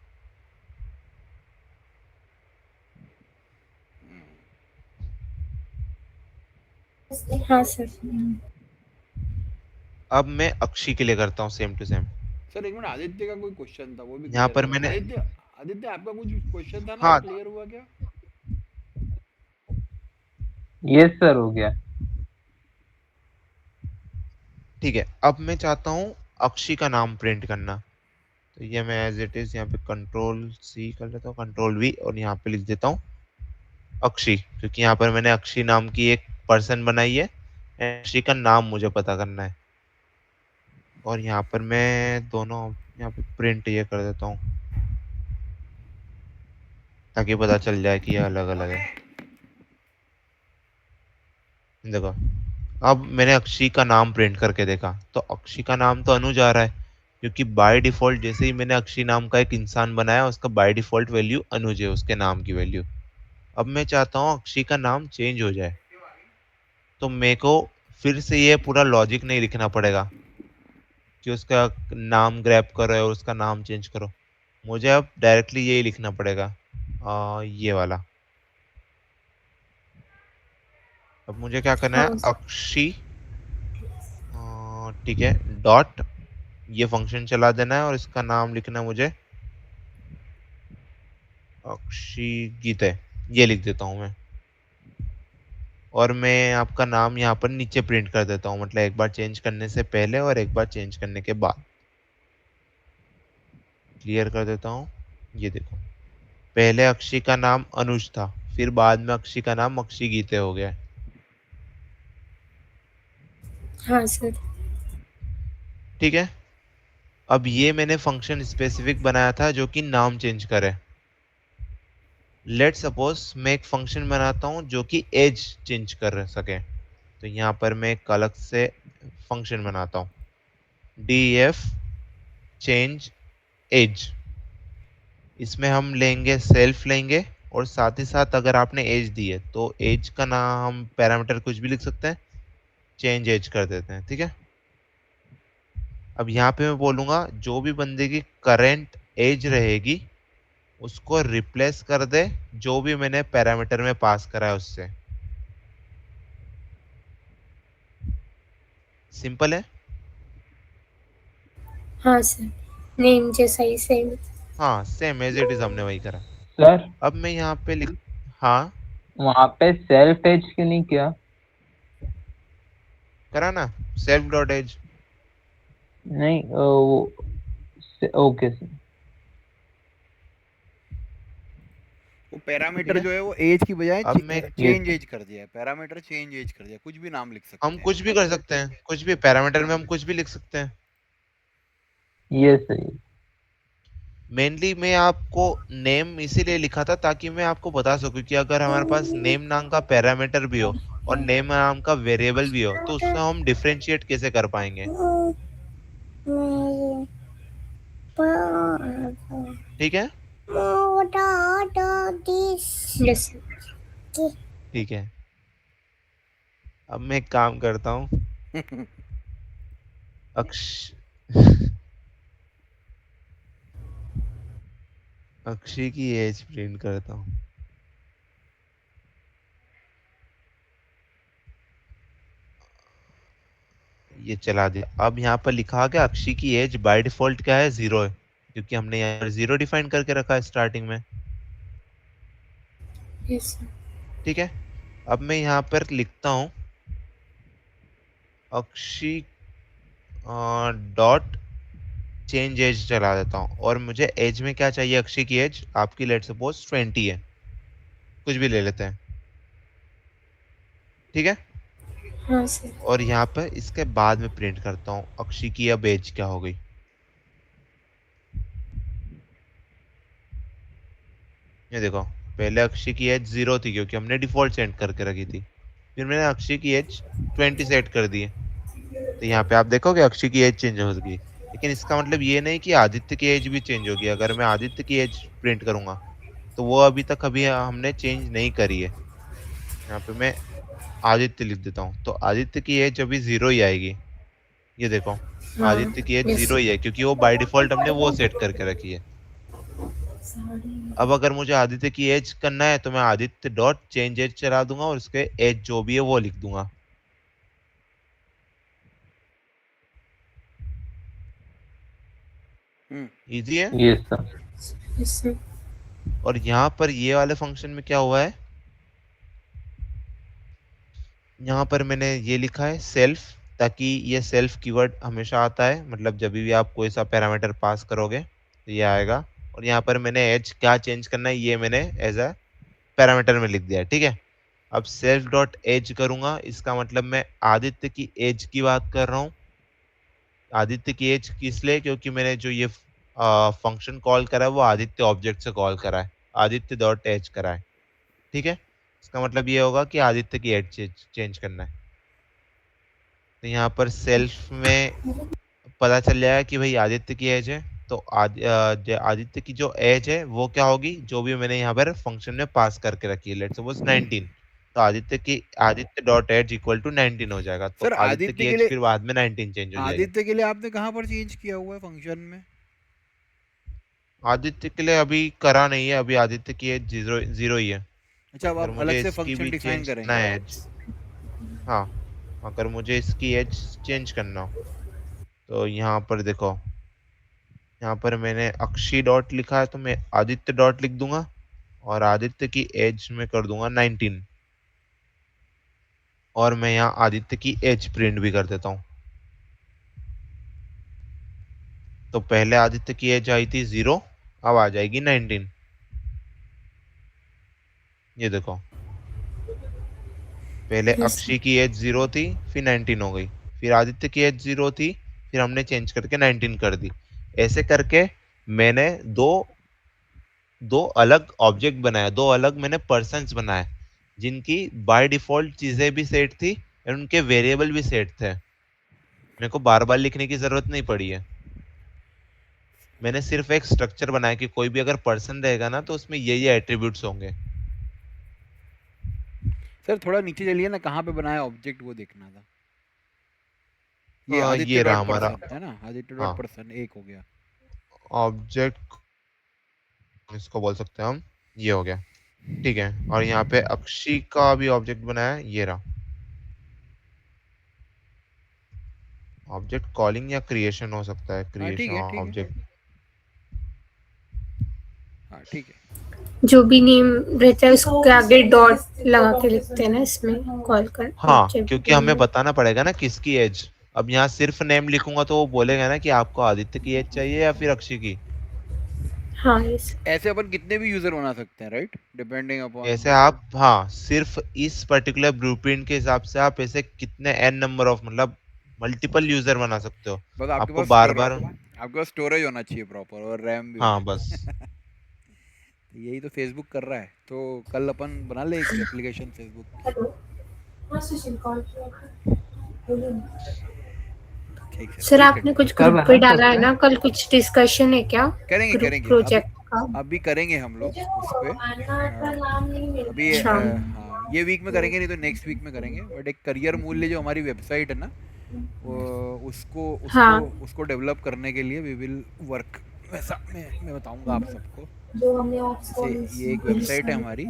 हाँ सर। अब मैं अक्षी के लिए करता हूँ सेम टू सेम। सर एक मिनट, आदित्य का कोई क्वेश्चन था वो भी यहाँ क्लियर पर करो। मैंने आदित्य आदित्य आपका कुछ क्वेश्चन था ना, हाँ वो क्लियर हुआ क्या? यस सर हो गया। ठीक है। अब मैं चाहता हूँ अक्षी का नाम प्रिंट करना। तो ये मैं एज इट इज यहाँ पे कंट्रोल सी कर लेता हूँ, कंट्रोल वी और यहाँ पे लिख देता हूँ अक्षी क्योंकि यहाँ पर मैंने अक्षी नाम की एक पर्सन बनाई है। अक्षी का नाम मुझे पता करना है और यहाँ पर मैं दोनों यहाँ पे प्रिंट ये कर देता हूँ ताकि पता चल जाए कि ये अलग अलग है। देखो अब मैंने अक्षी का नाम प्रिंट करके देखा तो अक्षी का नाम तो अनुज आ रहा है क्योंकि बाय डिफॉल्ट जैसे ही मैंने अक्षी नाम का एक इंसान बनाया उसका बाय डिफॉल्ट वैल्यू अनुज है, उसके नाम की वैल्यू। अब मैं चाहता हूँ अक्षी का नाम चेंज हो जाए तो मेरे को फिर से ये पूरा लॉजिक नहीं लिखना पड़ेगा कि उसका नाम ग्रैब करो और उसका नाम चेंज करो। मुझे अब डायरेक्टली यही लिखना पड़ेगा ये वाला। अब मुझे क्या करना है हाँ सर। अक्षी ठीक है डॉट ये फंक्शन चला देना है और इसका नाम लिखना है मुझे अक्षी गीते। ये लिख देता हूँ मैं और मैं आपका नाम यहाँ पर नीचे प्रिंट कर देता हूँ मतलब एक बार चेंज करने से पहले और एक बार चेंज करने के बाद। क्लियर कर देता हूँ। ये देखो पहले अक्षी का नाम अनुज था फिर बाद में अक्षी का नाम अक्षी गीते हो गया। हाँ सर। ठीक है। अब ये मैंने फंक्शन स्पेसिफिक बनाया था जो कि नाम चेंज करे। लेट सपोज मैं एक फंक्शन बनाता हूँ जो कि एज चेंज कर सके। तो यहाँ पर मैं एक अलग से फंक्शन बनाता हूँ df चेंज एज। इसमें हम लेंगे सेल्फ लेंगे और साथ ही साथ अगर आपने एज दी है तो एज का नाम हम पैरामीटर कुछ भी लिख सकते हैं, चेंज एज कर देते हैं। ठीक है। अब यहाँ पे मैं बोलूंगा जो भी बंदे की करेंट एज रहेगी उसको रिप्लेस कर दे जो भी मैंने पैरामीटर में पास करा है उससे। सिंपल है। हाँ सर, नेम जैसा ही सेम। हाँ सेम एज इट इज हमने वही करा। सर अब मैं यहाँ पे लिख हाँ वहाँ पे सेल्फ एज क्यों नहीं किया? करा ना सेल्फ डॉट एज। नहीं ओके सर। वो पैरामीटर ठीक है। जो है वो एज की बजाय अब मैं चेंज एज कर दिया है। पैरामीटर चेंज एज कर दिया, कुछ भी नाम लिख सकते हम हैं। कुछ भी कर सकते हैं, कुछ भी पैरामीटर में हम कुछ भी लिख सकते हैं। ये सही। मेनली मैं आपको नेम इसीलिए लिखा था ताकि मैं आपको बता सकूं कि अगर हमारे पास नेम नाम का पैरामीटर भी हो और नेम नाम का वेरिएबल भी हो तो उससे हम डिफरेंशिएट कैसे कर पाएंगे। ठीक है यस ठीक है। अब मैं एक काम करता हूँ अक्ष अक्षय की एज प्रिंट करता हूँ। ये चला दिया। अब यहाँ पर लिखा गया अक्षय की एज बाय डिफॉल्ट क्या है 0 है क्योंकि हमने यहाँ पर 0 डिफाइन करके रखा है स्टार्टिंग में। यस ठीक है अब मैं यहाँ पर लिखता हूँ अक्षय डॉट चेंज एज चला देता हूँ और मुझे एज में क्या चाहिए। अक्षय की एज आपकी लेट सपोज 20 है, कुछ भी ले लेते हैं। ठीक है हाँ सर और यहाँ पर इसके बाद में प्रिंट करता हूँ अक्षय की अब एज क्या हो गई। ये देखो पहले अक्षय की एज 0 थी क्योंकि हमने डिफॉल्ट सेट करके रखी थी। फिर मैंने अक्षय की एज 20 सेट कर दी है तो यहाँ पे आप देखोगे अक्षय की एज चेंज हो गई। लेकिन इसका मतलब ये नहीं कि आदित्य की एज भी चेंज होगी। अगर मैं आदित्य की एज प्रिंट करूंगा तो वो अभी हमने चेंज नहीं करी है। यहाँ पे मैं आदित्य लिख देता हूँ तो आदित्य की एज अभी 0 ही आएगी। ये देखो हाँ आदित्य की एज यस 0 ही है क्योंकि वो बाय डिफॉल्ट हमने वो सेट करके रखी है। अब अगर मुझे आदित्य की एज करना है तो मैं आदित्य डॉट चेंज एज चला दूंगा और उसके एज जो भी है वो लिख दूंगा। इजी है। Yes sir. यस सर और यहाँ पर ये वाले फंक्शन में क्या हुआ है, यहाँ पर मैंने ये लिखा है सेल्फ ताकि ये सेल्फ कीवर्ड हमेशा आता है। मतलब जब भी आप कोई सा पैरामीटर पास करोगे तो ये आएगा। और यहाँ पर मैंने एज क्या चेंज करना है ये मैंने एज अ पैरामीटर में लिख दिया है। ठीक है अब सेल्फ डॉट एज करूंगा इसका मतलब मैं आदित्य की एज की बात कर रहा हूँ। आदित्य की एज किस लिए, क्योंकि मैंने जो ये फंक्शन कॉल करा है वो आदित्य ऑब्जेक्ट से कॉल करा है, आदित्य डॉट एज करा है। ठीक है इसका मतलब ये होगा कि आदित्य की एज चेंज करना है। तो यहाँ पर सेल्फ में पता चल जाएगा कि भाई आदित्य की एज है तो आदित्य की जो एज है वो क्या होगी जो भी मैंने यहाँ पर फंक्शन में पास करके रखी है। लेट्स सपोज 19 तो Aditya dot age equal to 19 हो जाएगा। तो सर आदित्य की एज फिर बाद में 19 चेंज हो जाएगी। आदित्य के लिए आपने कहाँ पर चेंज किया हुआ है फंक्शन में? आदित्य के लिए अभी करा नहीं है, अभी आदित्य की एज 0 ही है। अच्छा अब अगर आप अलग मुझे से इसकी फंक्शन भी डिफाइन चेंज करना करेंगे। है एज, हाँ अगर मुझे इसकी एज चेंज करना हो तो यहाँ पर देखो यहाँ पर मैंने अक्षी डॉट लिखा है तो मैं आदित्य डॉट लिख दूंगा और आदित्य की एज में कर दूंगा 19 और मैं यहाँ आदित्य की एज प्रिंट भी कर देता हूँ। तो पहले आदित्य की एज आई थी 0 अब आ जाएगी 19। ये देखो पहले यस अक्षय की एज 0 थी फिर 19 हो गई, फिर आदित्य की एज 0 थी फिर हमने चेंज करके 19 कर दी। ऐसे करके मैंने दो अलग ऑब्जेक्ट बनाए, दो अलग मैंने पर्सन्स बनाए जिनकी बाय डिफॉल्ट चीजें भी सेट थी और उनके वेरिएबल भी सेट थे। मेरे को बार बार लिखने की जरूरत नहीं पड़ी है। मैंने सिर्फ एक स्ट्रक्चर बनाया कि कोई भी अगर पर्सन रहेगा ना तो उसमें ये एट्रीब्यूट्स होंगे। सर थोड़ा नीचे चलिए ना, कहाँ पे बनाया ऑब्जेक्ट वो देखना था। ये आदित्य ये रहा डॉट हमारा, पर्सन है ना, आदित्य डॉट हाँ पर्सन एक हो गया। ऑब्जेक्ट इसको बोल सकते हैं हम, ये हो गया। ठीक है और यहाँ पे अक्षी का भी ऑब्जेक्ट बनाया है, ये रहा। ऑब्जेक्ट कॉलिंग या क्रिएशन हो सकता है, हाँ ठीक क्रिएशन है ठीक है। ऑब्जेक्ट। हाँ ठीक है। जो भी नेम रहता है उसके आगे डॉट लगा के लिखते हैं ना इसमें कॉल कर हाँ क्योंकि हमें ऑब्जेक्ट। बताना पड़ेगा ना किसकी एज। अब यहाँ सिर्फ नेम लिखूंगा तो वो बोलेगा ना कि आपको आदित्य की एज चाहिए या फिर अक्षय की। हाँ यस ऐसे अपन कितने भी यूजर बना सकते हैं राइट, डिपेंडिंग अपॉन। ऐसे आप हाँ सिर्फ इस पर्टिकुलर ब्लूप्रिंट के हिसाब से आप ऐसे कितने एन नंबर ऑफ मतलब मल्टीपल यूजर बना सकते हो। बस आपके आपको पास बार बार आपके पास स्टोरेज होना चाहिए प्रॉपर और रैम भी हाँ होना बस चाहिए। यही तो फेसबुक कर रहा है, तो कल अपन बना ले एक एप्लीकेशन फेसबुक की। ठीक है, सर ये आपने करते कुछ कब ग्रुप पे बना डाला है सकते ना, कल कुछ डिस्कशन है क्या? करेंगे ग्रुप करेंगे प्रोजेक्ट का। अभी करेंगे हम लोग उस पे। अभी अच्छा। हाँ, ये वीक में करेंगे, नहीं तो नेक्स्ट वीक में करेंगे। बट एक करियर मूल्य जो हमारी वेबसाइट है ना, उसको उसको हाँ। उसको डेवलप करने के लिए वी विल वर्क। वैसा मैं बताऊंगा आप सबको। जैसे ये एक वेबसाइट है हमारी,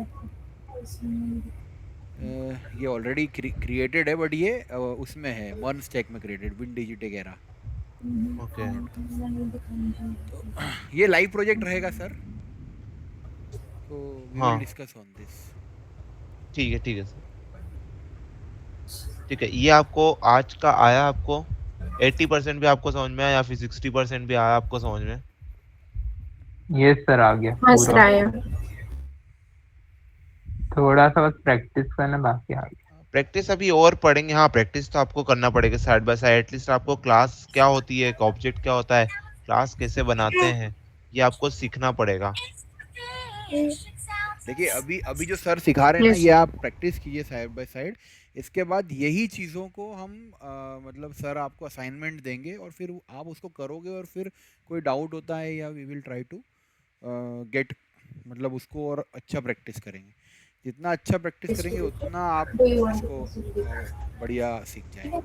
ये ऑलरेडी क्रिएटेड है, बट ये उसमें है मर्न स्टैक में created win Digitek era. Okay तो ये लाइव प्रोजेक्ट रहेगा सर, तो वी विल हाँ डिस्कस ऑन दिस। ठीक है सर ठीक है। ये आपको आज का आया आपको 80% भी आपको समझ में आया या फिर 60% भी आया आपको समझ में? ये सर आ गया हाँ सर पूरा, आया। थोड़ा सा बस प्रैक्टिस करना बाकी आ गया। प्रैक्टिस अभी और पढ़ेंगे। हाँ प्रैक्टिस तो आपको करना पड़ेगा साइड बाय साइड। एटलीस्ट आपको क्लास क्या होती है, एक ऑब्जेक्ट क्या होता है, क्लास कैसे बनाते हैं, ये आपको सीखना पड़ेगा। देखिए अभी अभी जो सर सिखा रहे हैं ना, यस। ये आप प्रैक्टिस कीजिए साइड बाय साइड। इसके बाद यही चीज़ों को हम मतलब सर आपको असाइनमेंट देंगे और फिर आप उसको करोगे, और फिर कोई डाउट होता है या we will try to get, मतलब उसको और अच्छा प्रैक्टिस करेंगे। जितना अच्छा प्रैक्टिस करेंगे उतना आप इसको बढ़िया सीख जाएंगे।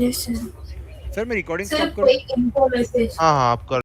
Yes sir. सर मैं रिकॉर्डिंग स्टॉप कर दूं? हाँ हाँ आप कर